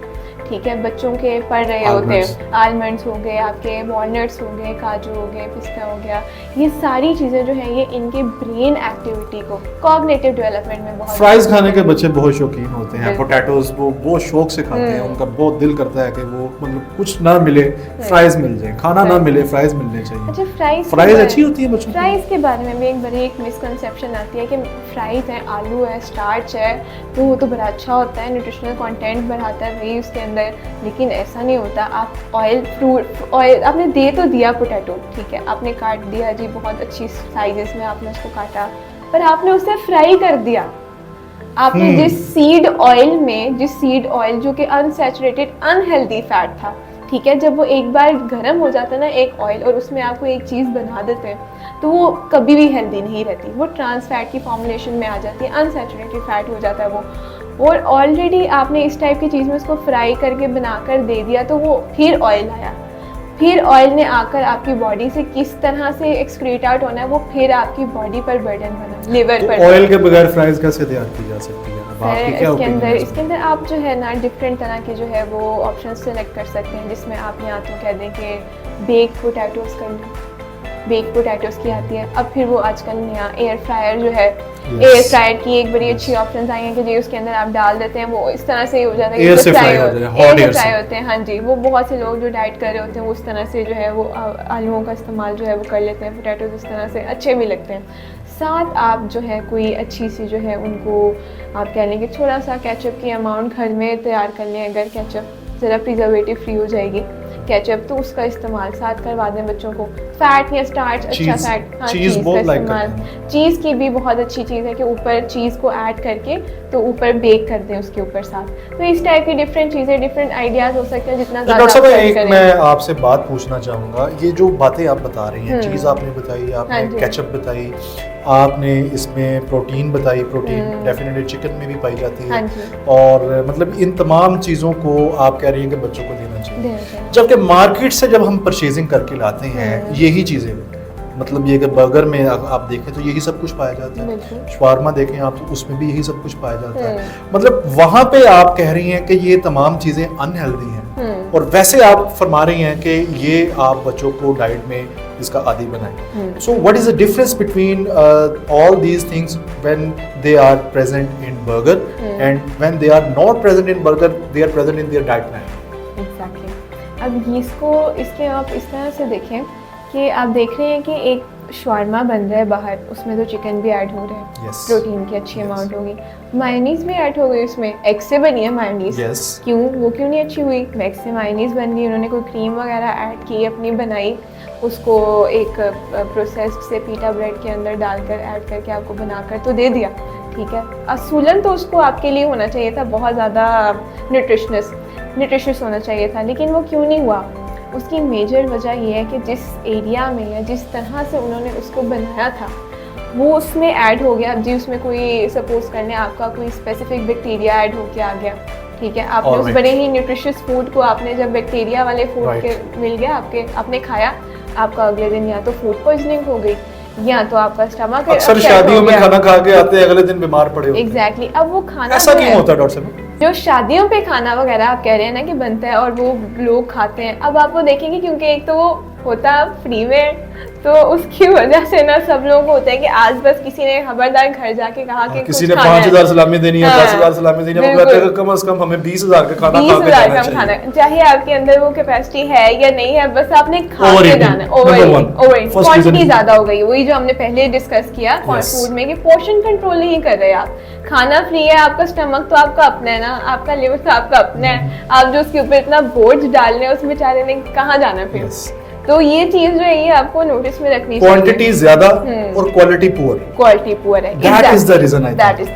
ठीक है, बच्चों के पढ़ रहे होते हैं, आलमंड्स हो गए, आपके वॉलनट्स हो गए, काजू हो गए, पिस्ता हो गया, ये सारी चीज़ें जो है ये इनके ब्रेन एक्टिविटी को, कॉग्निटिव डेवलपमेंट में बहुत। फ्राइज खाने के बच्चे बहुत शौकीन होते हैं, बिल्कुल। पोटैटोज वो बहुत शौक से खाते हैं, उनका बहुत दिल करता है कि वो मतलब कुछ ना मिले फ्राइज मिल जाए, खाना ना मिले फ्राइज मिलने चाहिए। अच्छा, फ्राइज अच्छी होती है बच्चों की? फ्राइज के बारे में भी एक बड़ी एक मिसकंसेप्शन आती है कि फ्राइज है, आलू है, स्टार्च है, तो वो तो बड़ा अच्छा होता है, न्यूट्रिशनल कंटेंट बढ़ाता है वही उसके अंदर, लेकिन ऐसा नहीं होता। आप ऑयल आपने दे तो दिया पोटैटो, ठीक है, आपने काट दिया जी, बहुत अच्छी साइजेस में आपने उसको काटा, पर आपने उसे फ्राई कर दिया। आपने जिस सीड ऑयल जो कि अनसैचुरेटेड अनहेल्दी फैट था, ठीक है, जब वो एक बार गर्म हो जाता है ना एक ऑयल और उसमें आपको एक चीज़ बना देते हैं तो वो कभी भी हेल्दी नहीं रहती, वो ट्रांस फैट की फॉर्मुलेशन में आ जाती है, अनसैचुरेटेड फैट हो जाता है वो। और ऑलरेडी आपने इस टाइप की चीज़ में उसको फ्राई करके बनाकर दे दिया, तो वो फिर ऑयल आया, फिर ऑयल ने आकर आपकी बॉडी से किस तरह से एक्सक्रीट आउट होना है, वो फिर आपकी बॉडी पर बर्डन बना, लिवर पर। ऑयल के बगैर फ्राइज कैसे तैयार की जा सकती है? अब आपकी क्या ओपिनियन है? इसके अंदर आप जो है ना डिफरेंट तरह के जो है वो ऑप्शन सेलेक्ट कर सकते हैं, जिसमें आप या तो कह दें कि बेक पोटैटोज कर लें, बेक पोटैटोज की आती है। अब फिर वो आजकल नया एयर फ्रायर जो है, एयर फ्रायर की एक बड़ी अच्छी ऑप्शंस आई हैं कि जी उसके अंदर आप डाल देते हैं, वो इस तरह से ही हो जाता है, एयर से फ्राई होते हैं। हाँ जी, वो बहुत से लोग जो डाइट कर रहे होते हैं वो उस तरह से जो है वो आलूओं का इस्तेमाल जो है वो कर लेते हैं, पोटैटोज इस तरह से अच्छे भी लगते हैं। साथ आप जो है कोई अच्छी सी जो है उनको आप कह लें कि थोड़ा सा केचप की अमाउंट घर में तैयार कर लें, अगर केचप ज़रा प्रिजर्वेटिव फ्री हो जाएगी केचप, तो उसका इस्तेमाल साथ करवा दें बच्चों को। फैट या स्टार्च, अच्छा फैट, हाँ, चीज़ का इस्तेमाल, चीज़ की भी बहुत अच्छी चीज़ है कि ऊपर चीज़ को ऐड करके तो ऊपर बेक कर दें उसके ऊपर साथ। तो इस टाइप की डिफरेंट चीज़ें, डिफरेंट आइडियाज़ हो सकते हैं जितना ज़्यादा। डॉक्टर साहब, एक मैं आपसे बात पूछना चाहूँगा, ये जो बातें आप बता रही हैं, चीज़ आपने बताई, आपने केचप बताई, आपने इसमें प्रोटीन बताई, प्रोटीन डेफिनेटली चिकन में भी पाई जाती है, और मतलब इन तमाम चीज़ों को आप कह रही हैं कि बच्चों को देना चाहिए, जबकि मार्केट से जब हम परचेजिंग करके लाते हैं यही चीज़ें, मतलब ये कि बर्गर में आप देखें तो यही सब कुछ पाया जाता है, शवारमा देखें आप तो उसमें भी यही सब कुछ पाया जाता है, मतलब वहाँ पे आप कह रही हैं कि ये तमाम चीज़ें अनहेल्दी हैं, और वैसे आप फरमा रही हैं कि ये आप बच्चों को डाइट में इसका आदी बनाएं। So what is the difference between all these things when they are present in burger and when they are not present in burger, they are present in their diet plan? Exactly. अब इसके आप इस तरह से देखें कि आप देख रहे हैं कि एक शवारमा बन रहा है बाहर, उसमें तो चिकन भी ऐड हो रहा है, प्रोटीन की अच्छी अमाउंट होगी, मायोनीज भी ऐड हो गई उसमें, एग से बनी है मायोनीज, क्यों वो क्यों नहीं अच्छी हुई? एग से मायोनीज बन गई, उन्होंने कोई क्रीम वगैरह ऐड की, अपनी बनाई, उसको एक प्रोसेस्ड से पीटा ब्रेड के अंदर डालकर ऐड करके आपको बनाकर तो दे दिया, ठीक है। असूलन तो उसको आपके लिए होना चाहिए था बहुत ज़्यादा न्यूट्रिशियस होना चाहिए था, लेकिन वो क्यों नहीं हुआ? उसकी मेजर वजह यह है कि जिस एरिया में या जिस तरह से उन्होंने उसको बनाया था वो उसमें ऐड हो गया। अब जी उसमें कोई सपोज करने आपका कोई स्पेसिफिक बैक्टीरिया ऐड होके आ गया, ठीक है, आपने उस बड़े ही न्यूट्रिशियस फूड को आपने जब बैक्टीरिया वाले फूड के मिल गया आपने खाया, आपका अगले दिन या तो फूड पॉइजनिंग हो गई या तो आपका स्टमक, अक्सर शादियों में खाना खा के आते हैं अगले दिन बीमार पड़े होते हैं। एग्जैक्टली। अब वो खाना ऐसा क्यों होता है डॉक्टर साहब? जो शादियों पे खाना वगैरह आप कह रहे हैं ना कि बनता है और वो लोग खाते हैं, अब आप वो देखेंगे क्योंकि एक तो वो होता फ्री में, तो उसकी वजह से ना सब लोग होते हैं कि आज बस किसी ने खबरदार घर जाके कहा कि किसी ने 5,000 सलामी देनी है, 10,000 सलामी देनी है, वो कहते हैं कम से कम हमें 20,000 का खाना खा के जाना चाहिए, चाहे आपके अंदर वो कैपेसिटी है या नहीं है, बस आपने खा के जाना है। ओवर क्वांटिटी ज्यादा हो गई, वही जो हमने पहले डिस्कस किया फूड में कि पोर्शन कंट्रोल नहीं कर रहे आप। खाना फ्री है, आपका स्टमक तो आपका अपना है ना, आपका लिवर तो आपका अपना है, आप जो उसके ऊपर इतना बोझ डाल रहे हैं उस बेचारे ने कहाँ जाना फिर? तो ये चीज जो है ये आपको नोटिस में रखनी चाहिए। क्वांटिटी ज्यादा और क्वालिटी पुअर है। दैट इज द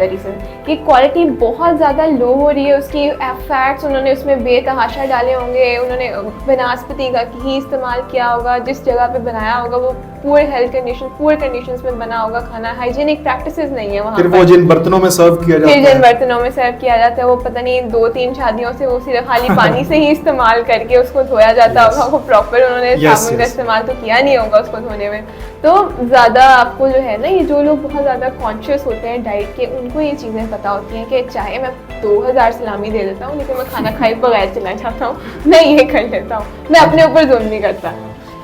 रीजन कि क्वालिटी बहुत ज्यादा लो हो रही है, उसकी फैट्स उन्होंने उसमें बेतहाशा डाले होंगे, उन्होंने वनस्पति का ही इस्तेमाल किया होगा, जिस जगह पे बनाया होगा वो poor health condition, poor conditions में बना होगा खाना, हाइजीनिक प्रैक्टिसेस नहीं है वहाँ फिर पर। वो जिन बर्तनों में सर्व किया जाता फिर है, जिन बर्तनों में सर्व किया जाता है वो पता नहीं 2-3 शादियों से वो सिर्फ खाली पानी से ही इस्तेमाल करके उसको धोया जाता Yes. होगा, वो प्रॉपर उन्होंने Yes, साबुन का yes. इस्तेमाल तो किया नहीं होगा उसको धोने में। तो ज़्यादा आपको जो है ना, ये जो लोग बहुत ज़्यादा कॉन्शियस होते हैं डाइट के, उनको ये चीज़ें पता होती हैं कि चाहे मैं 2000 सलामी दे देता हूँ लेकिन मैं खाना खाए बगैर चला जाता हूँ, मैं ये कर लेता हूँ, मैं अपने ऊपर जुल्म नहीं करता।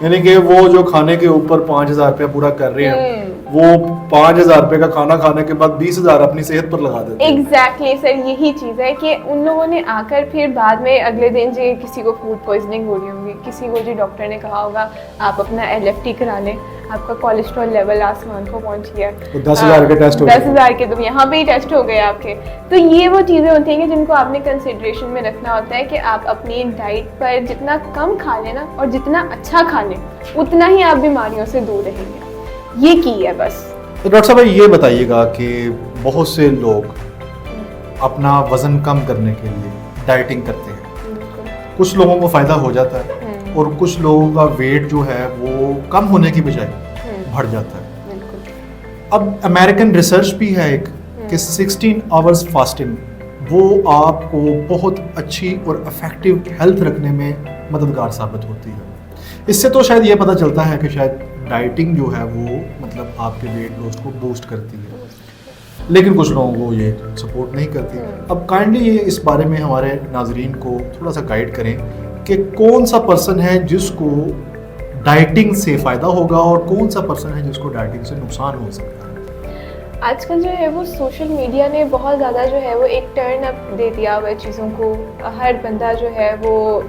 यानी कि वो जो खाने के ऊपर 5000 रुपया पूरा कर रहे हैं, वो 5000 रुपये का खाना खाने के बाद 20,000 अपनी सेहत पर लगा देते हैं। एग्जैक्टली सर, यही चीज़ है कि उन लोगों ने आकर फिर बाद में अगले दिन जी किसी को फूड पॉइजनिंग हो रही होगी, किसी को जी डॉक्टर ने कहा होगा आप अपना LFT करा लें, आपका कोलेस्ट्रॉल लेवल आसमान को पहुंच गया, तो 10,000 के टेस्ट हो गए। 10,000 के तो यहाँ पे ही टेस्ट हो गए आपके। तो ये वो चीज़ें होती हैं कि जिनको आपने कंसिडरेशन में रखना होता है कि आप अपनी डाइट पर जितना कम खा लें ना और जितना अच्छा खा लें, उतना ही आप बीमारियों से दूर रहेंगे। ये की है बस। तो डॉक्टर साहब ये बताइएगा कि बहुत से लोग अपना वजन कम करने के लिए डाइटिंग करते हैं, कुछ लोगों को फ़ायदा हो जाता है और कुछ लोगों का वेट जो है वो कम होने की बजाय बढ़ जाता है। अब अमेरिकन रिसर्च भी है एक कि 16 आवर्स फास्टिंग वो आपको बहुत अच्छी और इफेक्टिव हेल्थ रखने में मददगार साबित होती है। इससे तो शायद ये पता चलता है कि शायद डाइटिंग जो है वो मतलब आपके वेट लॉस को बूस्ट करती है, लेकिन कुछ लोगों को ये सपोर्ट नहीं करती। अब काइंडली ये इस बारे में हमारे नाजरीन को थोड़ा सा गाइड करें कि कौन सा पर्सन है जिसको डाइटिंग से फ़ायदा होगा और कौन सा पर्सन है जिसको डाइटिंग से नुकसान हो सकता है। आजकल जो है वो सोशल मीडिया ने बहुत ज़्यादा जो है वो एक टर्न अप दे दिया हुआ है चीज़ों को। हर बंदा जो है वो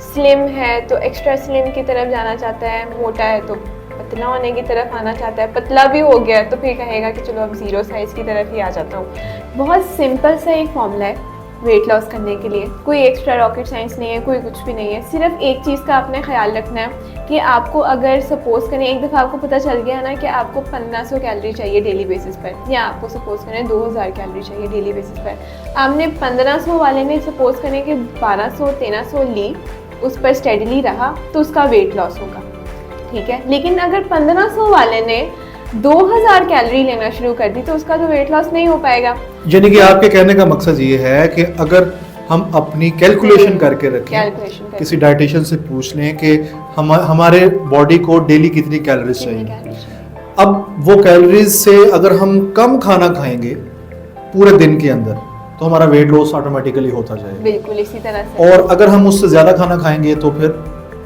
स्लिम है तो एक्स्ट्रा स्लिम की तरफ जाना चाहता है, मोटा है तो पतला होने की तरफ आना चाहता है, पतला भी हो गया तो फिर कहेगा कि चलो अब 0 साइज़ की तरफ ही आ जाता हूँ। बहुत सिंपल सा एक फॉर्मूला है वेट लॉस करने के लिए, कोई एक्स्ट्रा रॉकेट साइंस नहीं है, कोई कुछ भी नहीं है। सिर्फ एक चीज़ का आपने ख्याल रखना है कि आपको अगर सपोज करें एक दफ़ा आपको पता चल गया ना कि आपको 1500 कैलोरी चाहिए डेली बेसिस पर, या आपको सपोज करें 2000 कैलोरी चाहिए डेली बेसिस पर, आपने 1500 वाले ने सपोज करें कि 1200-1300 ली, उस पर स्टेडली रहा तो उसका वेट लॉस होगा, ठीक है। लेकिन अगर 1500 वाले ने 2000 कैलोरी लेना शुरू कर दी तो उसका तो वेट लॉस नहीं हो पाएगा। यानी कि आपके कहने का मकसद ये है कि अगर हम अपनी कैलकुलेशन करके रखें, किसी डाइटिशियन से पूछ लें कि हमारे बॉडी को डेली कितनी कैलोरीज चाहिए, अब वो कैलोरीज से अगर हम कम खाना खाएंगे पूरे दिन के अंदर तो हमारा वेट लॉस ऑटोमेटिकली होता जाएगा। बिल्कुल इसी तरह से। और अगर हम उससे ज़्यादा खाना खाएंगे तो फिर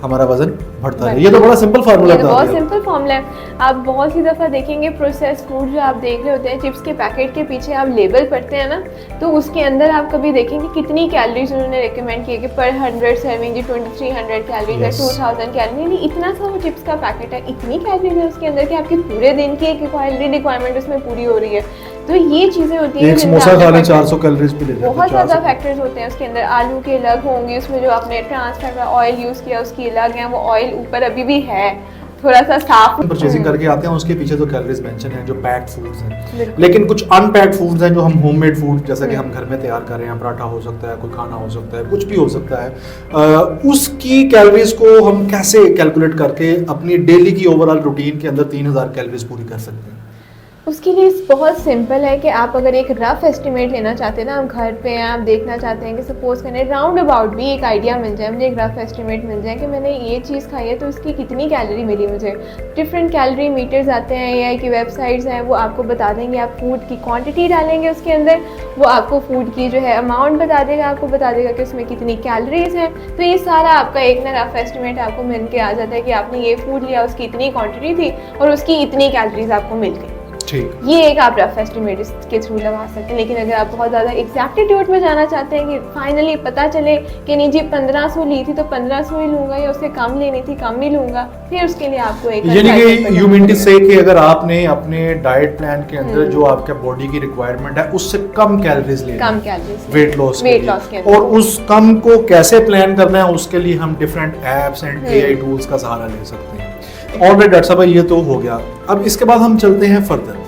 हमारा वजन बढ़ता है। ये तो बड़ा सिंपल फार्मूला था। बहुत सिंपल फार्मूला है। आप बहुत सी दफ़ा देखेंगे प्रोसेस फूड जो आप देख रहे होते हैं, चिप्स के पैकेट के पीछे आप लेबल पढ़ते हैं ना, तो उसके अंदर आप कभी देखेंगे कितनी कैलोरीज उन्होंने रिकमेंड की है कि पर 100 सर्विंग जी 2300 कैलोरीज है, 2000 कैलोरी, नहीं इतना सा वो चिप्स का पैकेट है, इतनी कैलोरीज है उसके अंदर कि आपकी पूरे दिन की एक कैलोरी रिक्वायरमेंट उसमें पूरी हो रही है। तो ये चीज़ें होती हैं, एक समोसा खा लें 400 कैलोरीज पे ले जाते हैं। बहुत ज़्यादा फैक्टर्स होते हैं उसके अंदर। आलू के अलग होंगे, उसमें जो आपने ट्रांसफर का ऑयल यूज़ किया उसकी अलग है, वो ऑयल ऊपर अभी भी है थोड़ा सा साफ। परचेजिंग करके आते हैं उसके पीछे तो कैलोरीज मेंशन है जो पैक्ड फूड्स हैं, लेकिन कुछ अनपैक्ड फूड्स हैं जो हम होममेड फूड जैसा कि हम घर में तैयार कर रहे हैं, पराठा हो सकता है, कोई खाना हो सकता है, कुछ भी हो सकता है, उसकी कैलोरीज को हम कैसे कैलकुलेट करके अपनी डेली की ओवरऑल रूटीन के अंदर 3000 कैलोरीज पूरी कर सकते हैं। उसके लिए बहुत सिंपल है कि आप अगर एक रफ एस्टिमेट लेना चाहते हैं ना, आप घर पे हैं, आप देखना चाहते हैं कि सपोज करें राउंड अबाउट भी एक आइडिया मिल जाए, मुझे एक रफ एस्टिमेट मिल जाए कि मैंने ये चीज़ खाई है तो इसकी कितनी कैलोरी मिली मुझे। डिफरेंट कैलोरी मीटर्स आते हैं, AI की वेबसाइट्स हैं, वो आपको बता देंगे। आप फूड की क्वांटिटी डालेंगे उसके अंदर, वो आपको फूड की जो है अमाउंट बता देगा, आपको बता देगा कि उसमें कितनी कैलोरीज हैं। तो ये सारा आपका एक ना रफ एस्टिमेट आपको मिल के आ जाता है कि आपने ये फूड लिया, उसकी इतनी क्वान्टिटी थी और उसकी इतनी कैलोरीज आपको मिल गई। ये एक आप रफ एस्टिमेट के थ्रू लगा सकते हैं। लेकिन अगर आप बहुत ज़्यादा एग्जैक्टिट्यूड में जाना चाहते हैं कि फाइनली पता चले कि नहीं जी 1500 ली थी तो 1500 ही लूँगा, या उससे कम लेनी थी कम ही लूँगा, फिर उसके लिए आपको एक यानी कि यू मीन टू से कि अगर आपने अपने डाइट प्लान के अंदर जो आपके बॉडी की रिक्वायरमेंट है उससे कम कैलोरीज लेनी, कम कैलोरीज वेट लॉस के और उस कम को कैसे प्लान करना है उसके लिए हम different apps and AI tools का सहारा ले सकते हैं। ऑलराइट डॉक्टर साहब, ये तो हो गया। अब इसके बाद हम चलते हैं फर्दर।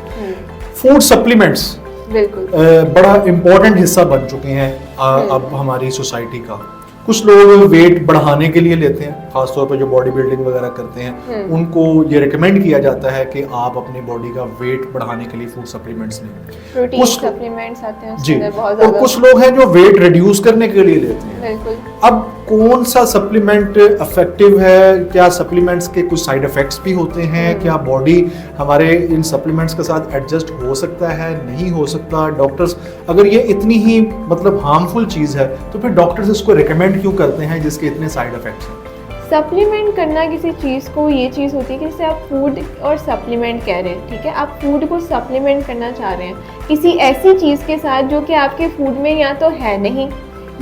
फूड सप्लीमेंट्स बिल्कुल बड़ा इम्पोर्टेंट हिस्सा बन चुके हैं अब हमारी सोसाइटी का, कुछ लोग वेट बढ़ाने के लिए लेते हैं, खासतौर पर जो बॉडी बिल्डिंग वगैरह करते हैं उनको ये रिकमेंड किया जाता है कि आप अपनी बॉडी का वेट बढ़ाने के लिए फूड सप्लीमेंट्स लें, प्रोटीन सप्लीमेंट्स आते हैं जी, बहुत और कुछ लोग हैं जो वेट रिड्यूस करने के लिए लेते हैं। बिल्कुल। अब कौन सा सप्लीमेंट इफेक्टिव है? क्या सप्लीमेंट्स के कुछ साइड इफेक्ट्स भी होते हैं? क्या बॉडी हमारे इन सप्लीमेंट्स के साथ एडजस्ट हो सकता है, नहीं हो सकता? डॉक्टर्स अगर ये इतनी ही मतलब हार्मफुल चीज़ है तो फिर डॉक्टर्स इसको रिकमेंड क्यों करते हैं जिसके इतने साइड इफेक्ट्स हैं? सप्लीमेंट करना किसी चीज़ को ये चीज़ होती है कि जैसे आप फूड और सप्लीमेंट कह रहे हैं, ठीक है, आप फूड को सप्लीमेंट करना चाह रहे हैं किसी ऐसी चीज़ के साथ जो कि आपके फूड में या तो है नहीं,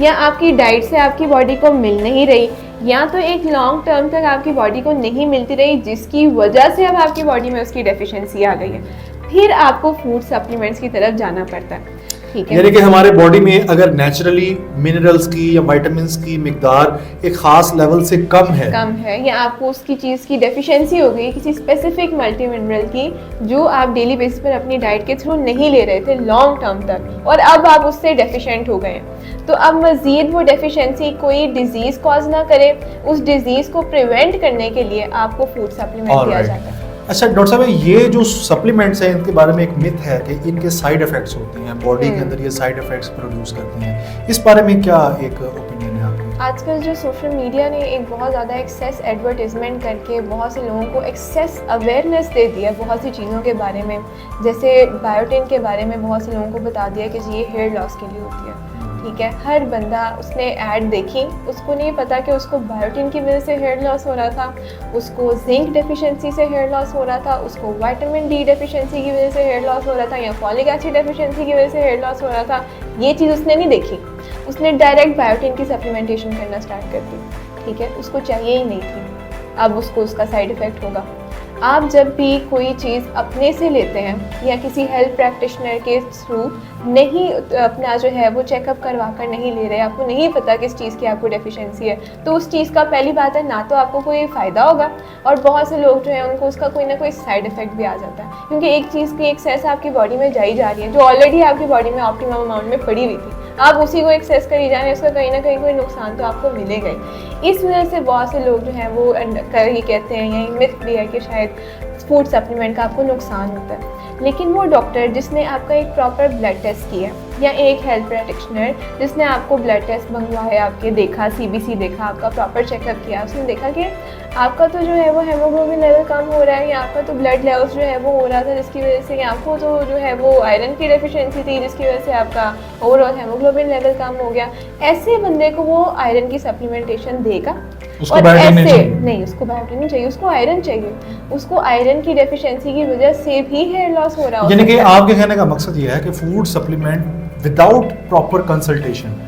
या आपकी डाइट से आपकी बॉडी को मिल नहीं रही, या तो एक लॉन्ग टर्म तक आपकी बॉडी को नहीं मिलती रही जिसकी वजह से अब आपकी बॉडी में उसकी डेफिशिएंसी आ गई है, फिर आपको फूड सप्लीमेंट्स की तरफ जाना पड़ता है। ठीक है, यानी कि हमारे बॉडी में अगर नेचुरली मिनरल्स की या विटामिन्स की मिकदार एक खास लेवल से कम है या आपको उसकी चीज़ की डेफिशिएंसी हो गई किसी स्पेसिफिक मल्टी मिनरल की जो आप डेली बेसिस पर अपनी डाइट के थ्रू नहीं ले रहे थे लॉन्ग टर्म तक, और अब आप उससे डेफिशिएंट हो गए हैं, तो अब मज़ीद वो डेफिशिएंसी कोई डिजीज़ कॉज ना करे, उस डिजीज़ को प्रिवेंट करने के लिए आपको फूड सप्लीमेंट दिया जाता है। अच्छा डॉक्टर साहब, ये जो सप्लीमेंट्स हैं इनके बारे में एक मिथ है कि इनके साइड इफेक्ट्स होते हैं, बॉडी के अंदर ये साइड इफेक्ट्स प्रोड्यूस करते हैं, इस बारे में क्या एक ओपिनियन है आपका? आजकल जो सोशल मीडिया ने एक बहुत ज़्यादा एक्सेस एडवर्टीजमेंट करके बहुत से लोगों को एक्सेस अवेयरनेस दे दिया बहुत सी चीज़ों के बारे में, जैसे बायोटिन के बारे में बहुत से लोगों को बता दिया कि ये हेयर लॉस के लिए होती है, ठीक है, हर बंदा उसने ऐड देखी, उसको नहीं पता कि उसको बायोटिन की वजह से हेयर लॉस हो रहा था, उसको जिंक डेफिशिएंसी से हेयर लॉस हो रहा था, उसको विटामिन डी डेफिशिएंसी की वजह से हेयर लॉस हो रहा था, या फॉलिक एसिड डेफिशिएंसी की वजह से हेयर लॉस हो रहा था। ये चीज़ उसने नहीं देखी, उसने डायरेक्ट बायोटिन की सप्लीमेंटेशन करना स्टार्ट कर दी, ठीक है, उसको चाहिए ही नहीं थी, अब उसको उसका साइड इफ़ेक्ट होगा। आप जब भी कोई चीज़ अपने से लेते हैं या किसी हेल्थ प्रैक्टिशनर के थ्रू नहीं अपना जो है वो चेकअप करवा कर नहीं ले रहे, आपको नहीं पता किस चीज़ की आपको डेफिशिएंसी है, तो उस चीज़ का पहली बात है ना तो आपको कोई फ़ायदा होगा, और बहुत से लोग जो हैं उनको उसका कोई ना कोई साइड इफ़ेक्ट भी आ जाता है, क्योंकि एक चीज़ की एक्सेस आपकी बॉडी में जाई जा रही है जो ऑलरेडी आपकी बॉडी में ऑप्टिमम अमाउंट में पड़ी हुई थी, आप उसी को एक्सेस करी जा रहे हैं, उसका कहीं ना कहीं कोई नुकसान तो आपको मिलेगा ही। इस वजह से बहुत से लोग जो हैं वो ये कहते हैं, यही मिथ भी है कि शायद फूड सप्लीमेंट का आपको नुकसान होता है, लेकिन वो डॉक्टर जिसने आपका एक प्रॉपर ब्लड टेस्ट किया या एक हेल्थ प्रैक्टिशनर जिसने आपको ब्लड टेस्ट मंगवाया, आपके देखा, सीबीसी देखा, आपका प्रॉपर चेकअप किया, उसने देखा कि आपका तो जो है वो हेमोग्लोबिन लेवल कम हो रहा है, या आपका तो ब्लड लेवल्स जो है वो हो रहा था जिसकी वजह से आपको तो जो है वो आयरन की डेफिशिएंसी थी जिसकी वजह से आपका ओवरऑल हेमोग्लोबिन लेवल कम हो गया, ऐसे बंदे को वो आयरन की सप्लीमेंटेशन देगा। और ऐसे नहीं, उसको बायोटिन नहीं चाहिए, उसको आयरन चाहिए, उसको आयरन की डेफिशिएंसी की वजह से भी हेयर लॉस हो रहा है। यानी कि आपके कहने का मकसद ये है कि food supplement without proper consultation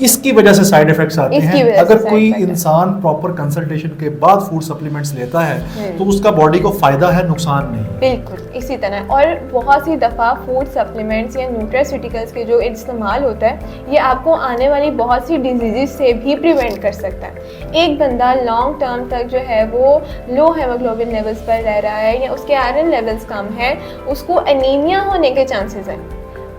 इसकी वजह से साइड इफेक्ट्स आते हैं। अगर कोई इंसान प्रॉपर कंसल्टेशन के बाद फूड सप्लीमेंट्स लेता है तो उसका बॉडी को फायदा है, नुकसान नहीं। बिल्कुल इसी तरह, और बहुत सी दफ़ा फूड सप्लीमेंट्स या न्यूट्रास्यूटिकल्स के जो इस्तेमाल होता है ये आपको आने वाली बहुत सी डिजीज़ से भी प्रिवेंट कर सकता है। एक बंदा लॉन्ग टर्म तक जो है वो लो हेमोग्लोबिन लेवल्स पर रह रहा है या उसके आयरन लेवल्स कम है, उसको एनीमिया होने के चांसेस हैं।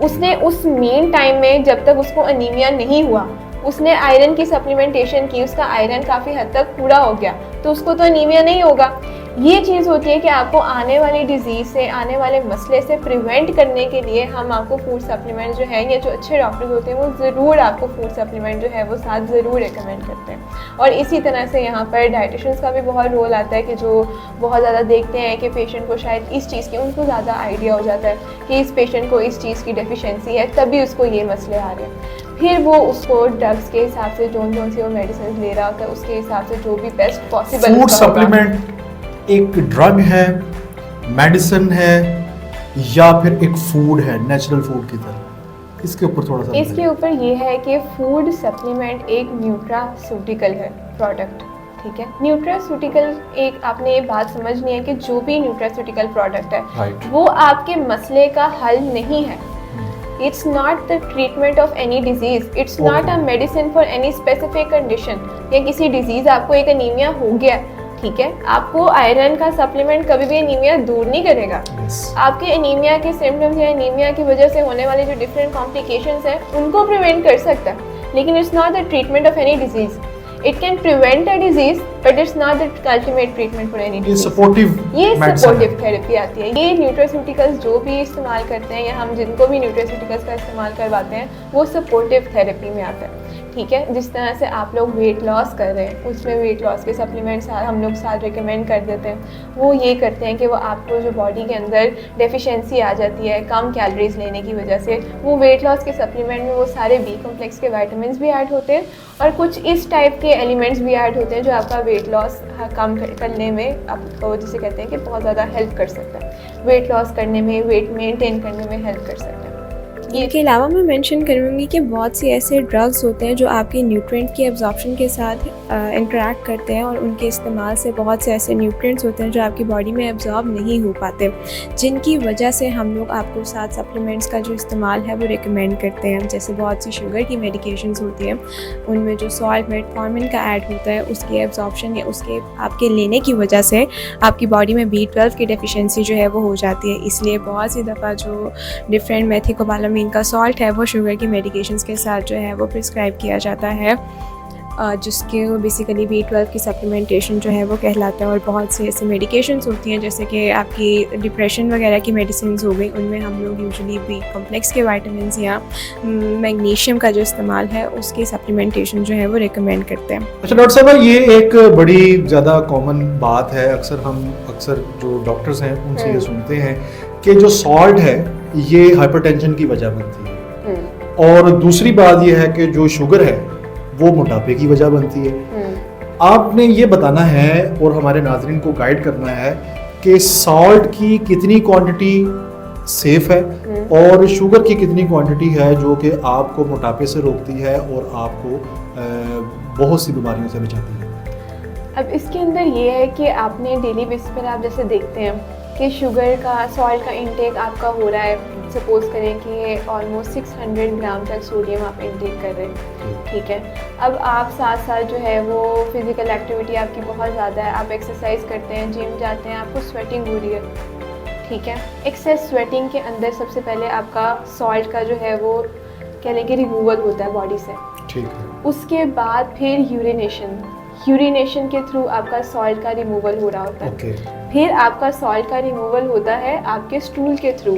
उसने उस मेन टाइम में जब तक उसको अनीमिया नहीं हुआ उसने आयरन की सप्लीमेंटेशन की, उसका आयरन काफ़ी हद तक पूरा हो गया, तो उसको तो अनीमिया नहीं होगा। ये चीज़ होती है कि आपको आने वाली डिजीज़ से, आने वाले मसले से प्रिवेंट करने के लिए हम आपको फूड सप्लीमेंट जो है, या जो अच्छे डॉक्टर्स होते हैं वो ज़रूर आपको फूड सप्लीमेंट जो है वो साथ ज़रूर रिकमेंड करते हैं। और इसी तरह से यहाँ पर डाइटिशियंस का भी बहुत रोल आता है कि जो बहुत ज़्यादा देखते हैं कि पेशेंट को शायद इस चीज़ की, उनको ज़्यादा आइडिया हो जाता है कि इस पेशेंट को इस चीज़ की डेफिशिएंसी है तभी उसको ये मसले आ रहे हैं, फिर वो उसको ड्रग्स के हिसाब से जोन सी वो मेडिसिन ले रहा होता है उसके हिसाब से जो भी बेस्ट पॉसिबल। फूड सप्लीमेंट एक ड्रग है, मेडिसिन है, या फिर एक फूड है नेचुरल फूड की तरह? इसके ऊपर थोड़ा सा इसके ऊपर ये है कि फूड सप्लीमेंट एक न्यूट्रास्यूटिकल है प्रोडक्ट, ठीक है। न्यूट्रास्यूटिकल एक आपने ये बात समझनी है कि जो भी न्यूट्रास्यूटिकल प्रोडक्ट है वो आपके मसले का हल नहीं है। It's not the treatment of any disease. It's not a medicine for any specific condition. या किसी डिजीज़ आपको एक एनीमिया हो गया, ठीक है, आपको आयरन का सप्लीमेंट कभी भी एनीमिया दूर नहीं करेगा। आपके एनीमिया के सिम्टम्स या एनीमिया की वजह से होने वाले जो डिफरेंट कॉम्प्लिकेशंस हैं उनको प्रिवेंट कर सकता है, लेकिन it's not the treatment of any disease. It can prevent a disease, but it's not the ultimate treatment for any disease. ये सपोर्टिव थेरेपी आती है. ये न्यूट्रास्यूटिकल्स जो भी इस्तेमाल करते हैं या हम जिनको भी न्यूट्रास्यूटिकल्स का इस्तेमाल करवाते हैं वो सपोर्टिव थेरेपी में आता है. ठीक है, जिस तरह से आप लोग वेट लॉस कर रहे हैं उसमें वेट लॉस के सप्लीमेंट्स हम लोग साथ रिकमेंड कर देते हैं. वो ये करते हैं कि वो आपको जो बॉडी के अंदर डेफिशिएंसी आ जाती है कम कैलोरीज लेने की वजह से, वो वेट लॉस के सप्लीमेंट में वो सारे बी कॉम्प्लेक्स के विटामिन्स भी ऐड होते हैं और कुछ इस टाइप के एलिमेंट्स भी ऐड होते हैं जो आपका वेट लॉस कम करने में आपको जिसे कहते हैं कि बहुत ज़्यादा हेल्प कर सकता है. वेट लॉस करने में, वेट मेंटेन करने में हेल्प कर सकता है. इनके अलावा मैं मेंशन करूँगी कि बहुत से ऐसे ड्रग्स होते हैं जो आपके न्यूट्रिएंट की एब्जॉर्प्शन के साथ इंटरेक्ट करते हैं और उनके इस्तेमाल से बहुत से ऐसे न्यूट्रिएंट्स होते हैं जो आपकी बॉडी में एब्जॉर्ब नहीं हो पाते, जिनकी वजह से हम लोग आपको साथ सप्लीमेंट्स का जो इस्तेमाल है वो रिकमेंड करते हैं. जैसे बहुत सी शुगर की मेडिकेशंस होती हैं उनमें जो सॉल्ट मेटफॉर्मिन का ऐड होता है उसकी एब्जॉर्प्शन या उसके आपके लेने की वजह से आपकी बॉडी में B12 की डेफिशिएंसी जो है वो हो जाती है. इसलिए बहुत सी दफ़ा जो डिफरेंट मेथिकोबालामीन का सॉल्ट है वो शुगर की मेडिकेशंस के साथ जो है वो प्रिस्क्राइब किया जाता है, जिसके बेसिकली B12 की सप्लीमेंटेशन जो है वो कहलाता है. और बहुत सी ऐसी मेडिकेशंस होती हैं जैसे कि आपकी डिप्रेशन वगैरह की मेडिसिन हो गई, उनमें हम लोग यूजुअली बी कॉम्प्लेक्स के विटामिन्स या मैग्नीशियम का जो इस्तेमाल है उसकी सप्लीमेंटेशन जो है वो रिकमेंड करते हैं. अच्छा डॉक्टर साहब, ये एक बड़ी ज़्यादा कॉमन बात है, अक्सर जो डॉक्टर्स हैं उनसे ये सुनते हैं कि जो सॉल्ट है ये हाइपरटेंशन की वजह बनती है और दूसरी बात ये है कि जो शुगर है वो मोटापे की वजह बनती है. आपने ये बताना है और हमारे नाज़रीन को गाइड करना है कि सॉल्ट की कितनी क्वांटिटी सेफ है और शुगर की कितनी क्वांटिटी है जो कि आपको मोटापे से रोकती है और आपको बहुत सी बीमारियों से बचाती है. अब इसके अंदर ये है कि आपने डेली बेसिस पर आप जैसे देखते हैं कि शुगर का, सॉल्ट का इंटेक आपका हो रहा है, सपोज़ करें कि ऑलमोस्ट 600 ग्राम तक सोडियम आप इंटेक कर रहे हैं. ठीक है, अब आप साथ साथ जो है वो फिज़िकल एक्टिविटी आपकी बहुत ज़्यादा है, आप एक्सरसाइज करते हैं, जिम जाते हैं, आपको स्वेटिंग हो रही है. ठीक है, एक्सेस स्वेटिंग के अंदर सबसे पहले आपका सॉल्ट का जो है वो कह लें कि रिमूवल होता है बॉडी से. ठीक है, उसके बाद फिर यूरिनेशन के थ्रू आपका सॉल्ट का रिमूवल हो रहा होता है. फिर आपका सॉल्ट का रिमूवल होता है आपके स्टूल के थ्रू.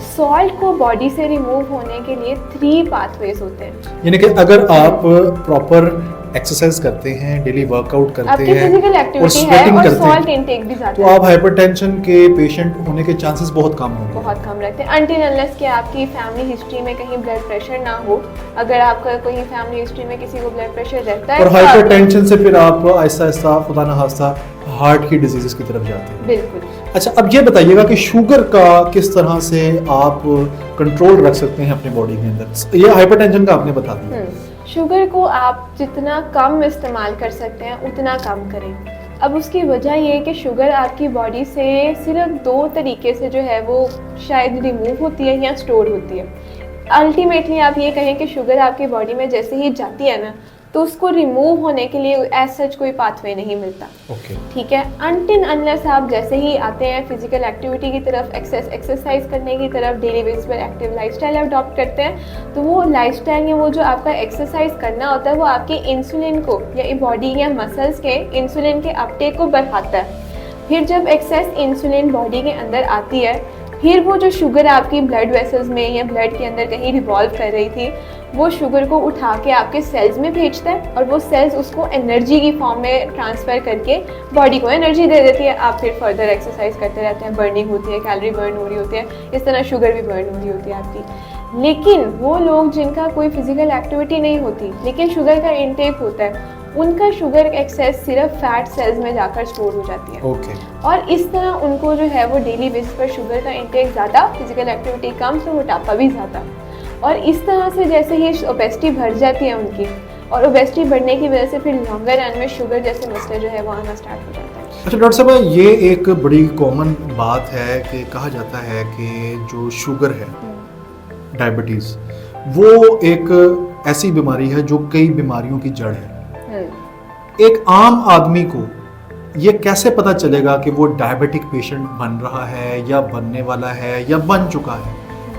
सॉल्ट को बॉडी से रिमूव होने के लिए 3 पाथवेज होते हैं. यानी कि अगर आप प्रॉपर एक्सरसाइज करते हैं, डेली वर्कआउट करते हैं फिजिकल एक्टिविटी है और सॉल्ट इंटेक भी ज़्यादा तो आप हाइपरटेंशन के पेशेंट होने के चांसेस बहुत कम होंगे. बहुत कम रहते हैं अनटिल अनलेस कि आपकी फैमिली हिस्ट्री में कहीं ब्लड प्रेशर ना हो. अगर आपका कोई फैमिली हिस्ट्री में किसी को ब्लड प्रेशर रहता है और हाइपरटेंशन से फिर आप आहिस्ता आहिस्ता खुदा न खास्ता हार्ट की डिजीजेस की तरफ जाते हैं. बिल्कुल. अच्छा, अब ये बताइएगा कि शुगर का किस तरह से आप कंट्रोल रख सकते हैं अपने बॉडी के अंदर. ये हाइपरटेंशन का आपने बता दिया. शुगर को आप जितना कम इस्तेमाल कर सकते हैं उतना कम करें. अब उसकी वजह ये है कि शुगर आपकी बॉडी से सिर्फ 2 तरीके से जो है वो शायद रिमूव होती है या स्टोर होती है. अल्टीमेटली आप ये कहें कि शुगर आपकी बॉडी में जैसे ही जाती है ना तो उसको रिमूव होने के लिए एज सच कोई पाथवे नहीं मिलता. ठीक है, अनटिल अनलेस आप जैसे ही आते हैं फिजिकल एक्टिविटी की तरफ, एक्सरसाइज करने की तरफ, डेली बेसिस पर एक्टिव लाइफस्टाइल अडॉप्ट करते हैं तो वो लाइफस्टाइल या वो जो आपका एक्सरसाइज करना होता है वो आपके इंसुलिन को या बॉडी या मसल्स के इंसुलिन के अपटेक को बढ़ाता है. फिर जब एक्सेस इंसुलिन बॉडी के अंदर आती है फिर वो जो शुगर आपकी ब्लड वेसल्स में या ब्लड के अंदर कहीं रिवॉल्व कर रही थी वो शुगर को उठा के आपके सेल्स में भेजता है और वो सेल्स उसको एनर्जी की फॉर्म में ट्रांसफ़र करके बॉडी को एनर्जी दे देती है. आप फिर फर्दर एक्सरसाइज करते रहते हैं, बर्निंग होती है, कैलोरी बर्न हो रही होती है, इस तरह शुगर भी बर्न हो रही होती है आपकी. लेकिन वो लोग जिनका कोई फिजिकल एक्टिविटी नहीं होती लेकिन शुगर का इंटेक होता है उनका शुगर एक्सेस सिर्फ फैट सेल्स में जाकर स्टोर हो जाती है. और इस तरह उनको जो है वो डेली बेसिस पर शुगर का इंटेक ज़्यादा, फिजिकल एक्टिविटी कम, तो मोटापा भी ज़्यादा. और इस तरह से जैसे ही ओबेसिटी बढ़ जाती है उनकी और ओबेसिटी बढ़ने की वजह से फिर लॉन्गर रन में शुगर जैसे मसले जो है वो आना स्टार्ट हो जाता है. अच्छा डॉक्टर साहब, ये एक बड़ी कॉमन बात है कि कहा जाता है कि जो शुगर है, डायबिटीज़, वो एक ऐसी बीमारी है जो कई बीमारियों की जड़ है. एक आम आदमी को ये कैसे पता चलेगा कि वो डायबिटिक पेशेंट बन रहा है या बनने वाला है या बन चुका है?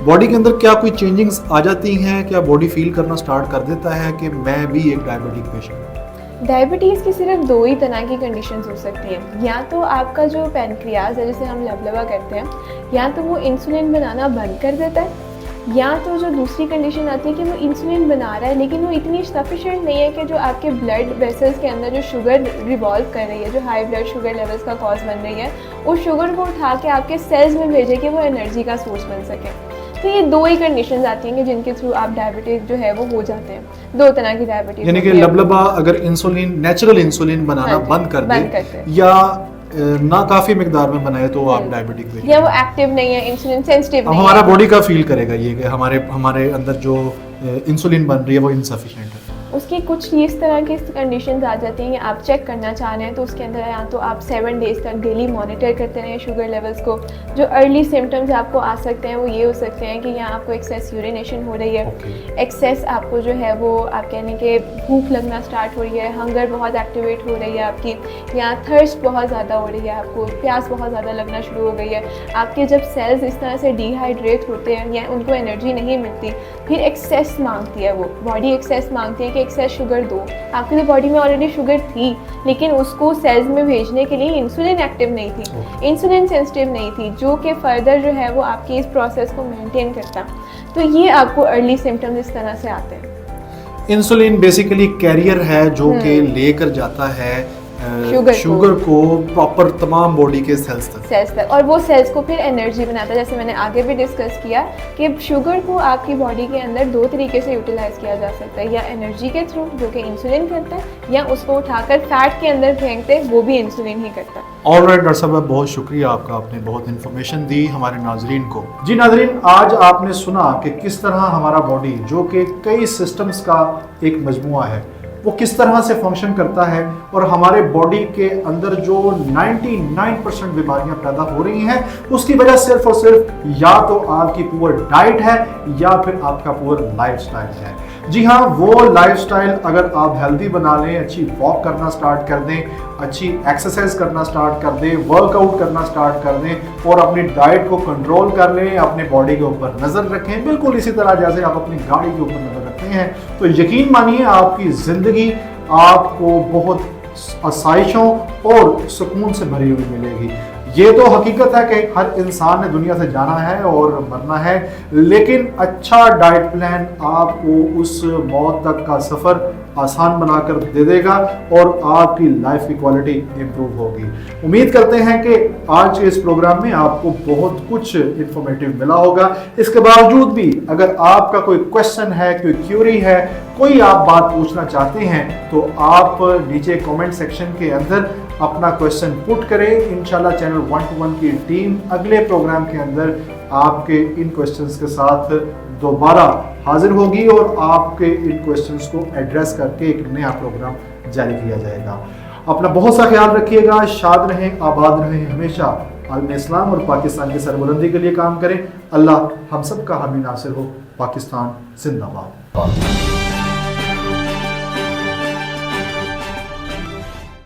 बॉडी के अंदर क्या कोई चेंजिंग्स आ जाती हैं? क्या बॉडी फील करना स्टार्ट कर देता है कि मैं भी एक डायबिटिक पेशेंट हूँ? डायबिटीज़ की सिर्फ दो ही तरह की कंडीशंस हो सकती हैं। या तो आपका जो पैनक्रियाज है, जिसे हम लबलबा करते हैं, या तो वो इंसुलिन बनाना बंद कर देता है, या तो जो दूसरी कंडीशन आती है कि वो इंसुलिन बना रहा है लेकिन वो इतनी सफिशिएंट नहीं है कि जो आपके ब्लड वेसल्स के अंदर जो शुगर रिवॉल्व कर रही है, जो हाई ब्लड शुगर लेवल्स का कॉज बन रही है, उस शुगर को उठा के आपके सेल्स में भेजे कि वो एनर्जी का सोर्स बन सके। तो ये दो ही कंडीशंस आती हैं कि जिनके थ्रू आप डायबिटिक जो है वो हो जाते हैं। दो तरह की डायबिटीज, यानी कि लबलबा अगर इंसुलिन, नेचुरल इंसुलिन बनाना बंद कर दे या ना काफी मिकदार में बनाए तो आप डायबिटिक पेशेंट, या वो एक्टिव नहीं है, इंसुलिन सेंसिटिव नहीं है। हमारा बॉडी का फील करेगा ये कि हमारे अंदर जो इंसुलिन बन रही है वो इनसफिशिएंट है। उसकी कुछ इस तरह की कंडीशंस आ जाती हैं कि आप चेक करना चाह रहे हैं तो उसके अंदर या तो आप 7 डेज़ तक डेली मॉनिटर करते रहें शुगर लेवल्स को। जो अर्ली सिम्टम्स आपको आ सकते हैं वो ये हो सकते हैं कि यहाँ आपको एक्सेस यूरिनेशन हो रही है, एक्सेस आपको जो है वो आप कहने के भूख लगना स्टार्ट हो रही है, हंगर बहुत एक्टिवेट हो रही है आपकी, या थर्स्ट बहुत ज़्यादा हो रही है, आपको प्यास बहुत ज़्यादा लगना शुरू हो गई है। आपके जब सेल्स इस तरह से डिहाइड्रेट होते हैं या उनको एनर्जी नहीं मिलती, फिर एक्सेस मांगती है, वो बॉडी एक्सेस मांगती है कि एक्सेस शुगर दो। आपकी तो बॉडी में ऑलरेडी शुगर थी लेकिन उसको सेल्स में भेजने के लिए इंसुलिन एक्टिव नहीं थी, इंसुलिन सेंसिटिव नहीं थी, जो कि फर्दर जो है वो आपकी इस प्रोसेस को मेंटेन करता। तो ये आपको अर्ली सिम्टम्स इस तरह से आते हैं। इंसुलिन बेसिकली कैरियर है जो कि लेकर जाता है शुगर को प्रॉपर तमाम बॉडी के सेल्स तक, और वो सेल्स को फिर एनर्जी बनाता है। जैसे मैंने आगे भी डिस्कस किया कि शुगर को आपकी बॉडी के अंदर दो तरीके से यूटिलाइज किया जा सकता है, या एनर्जी के थ्रू जो कि इंसुलिन करता है, या उसको उठाकर फैट के अंदर फेंकते वो भी इंसुलिन ही करता है। ऑलराइट डॉक्टर साहब, बहुत शुक्रिया आपका, आपने बहुत इन्फॉर्मेशन दी हमारे नाजरीन को। जी नाजरीन, आज आपने सुना कि किस तरह हमारा बॉडी जो कि कई सिस्टम्स का एक मजमुआ है वो किस तरह से फंक्शन करता है, और हमारे बॉडी के अंदर जो 99% बीमारियां पैदा हो रही हैं उसकी वजह सिर्फ और सिर्फ या तो आपकी पुअर डाइट है या फिर आपका पुअर लाइफस्टाइल है। जी हाँ, वो लाइफस्टाइल अगर आप हेल्दी बना लें, अच्छी वॉक करना स्टार्ट कर दें, अच्छी एक्सरसाइज करना स्टार्ट कर दें, वर्कआउट करना स्टार्ट कर दें और अपनी डाइट को कंट्रोल कर लें, अपने बॉडी के ऊपर नज़र रखें, बिल्कुल इसी तरह जैसे आप अपनी गाड़ी के ऊपर नज़र रखते हैं, तो यकीन मानिए आपकी ज़िंदगी आपको बहुत आसाइशों और सुकून से भरी हुई मिलेगी। ये तो हकीकत है कि हर इंसान ने दुनिया से जाना है और मरना है, लेकिन अच्छा डाइट प्लान आपको उस मौत तक का सफ़र आसान बनाकर दे देगा और आपकी लाइफ की क्वालिटी इम्प्रूव होगी। उम्मीद करते हैं कि आज के इस प्रोग्राम में आपको बहुत कुछ इन्फॉर्मेटिव मिला होगा। इसके बावजूद भी अगर आपका कोई क्वेश्चन है, कोई क्यूरी है, कोई आप बात पूछना चाहते हैं तो आप नीचे कमेंट सेक्शन के अंदर अपना क्वेश्चन पुट करें। इंशाल्लाह चैनल 1 to 1 की टीम अगले प्रोग्राम के अंदर आपके इन क्वेश्चंस के साथ दोबारा हाजिर होगी और आपके इन क्वेश्चंस को एड्रेस करके एक नया प्रोग्राम जारी किया जाएगा। अपना बहुत सा ख्याल रखिएगा, शाद रहें, आबाद रहें, हमेशा आलम इस्लाम और पाकिस्तान की सरबुलंदी के लिए काम करें। अल्लाह हम सब का हामी नासिर हो। पाकिस्तान जिंदाबाद।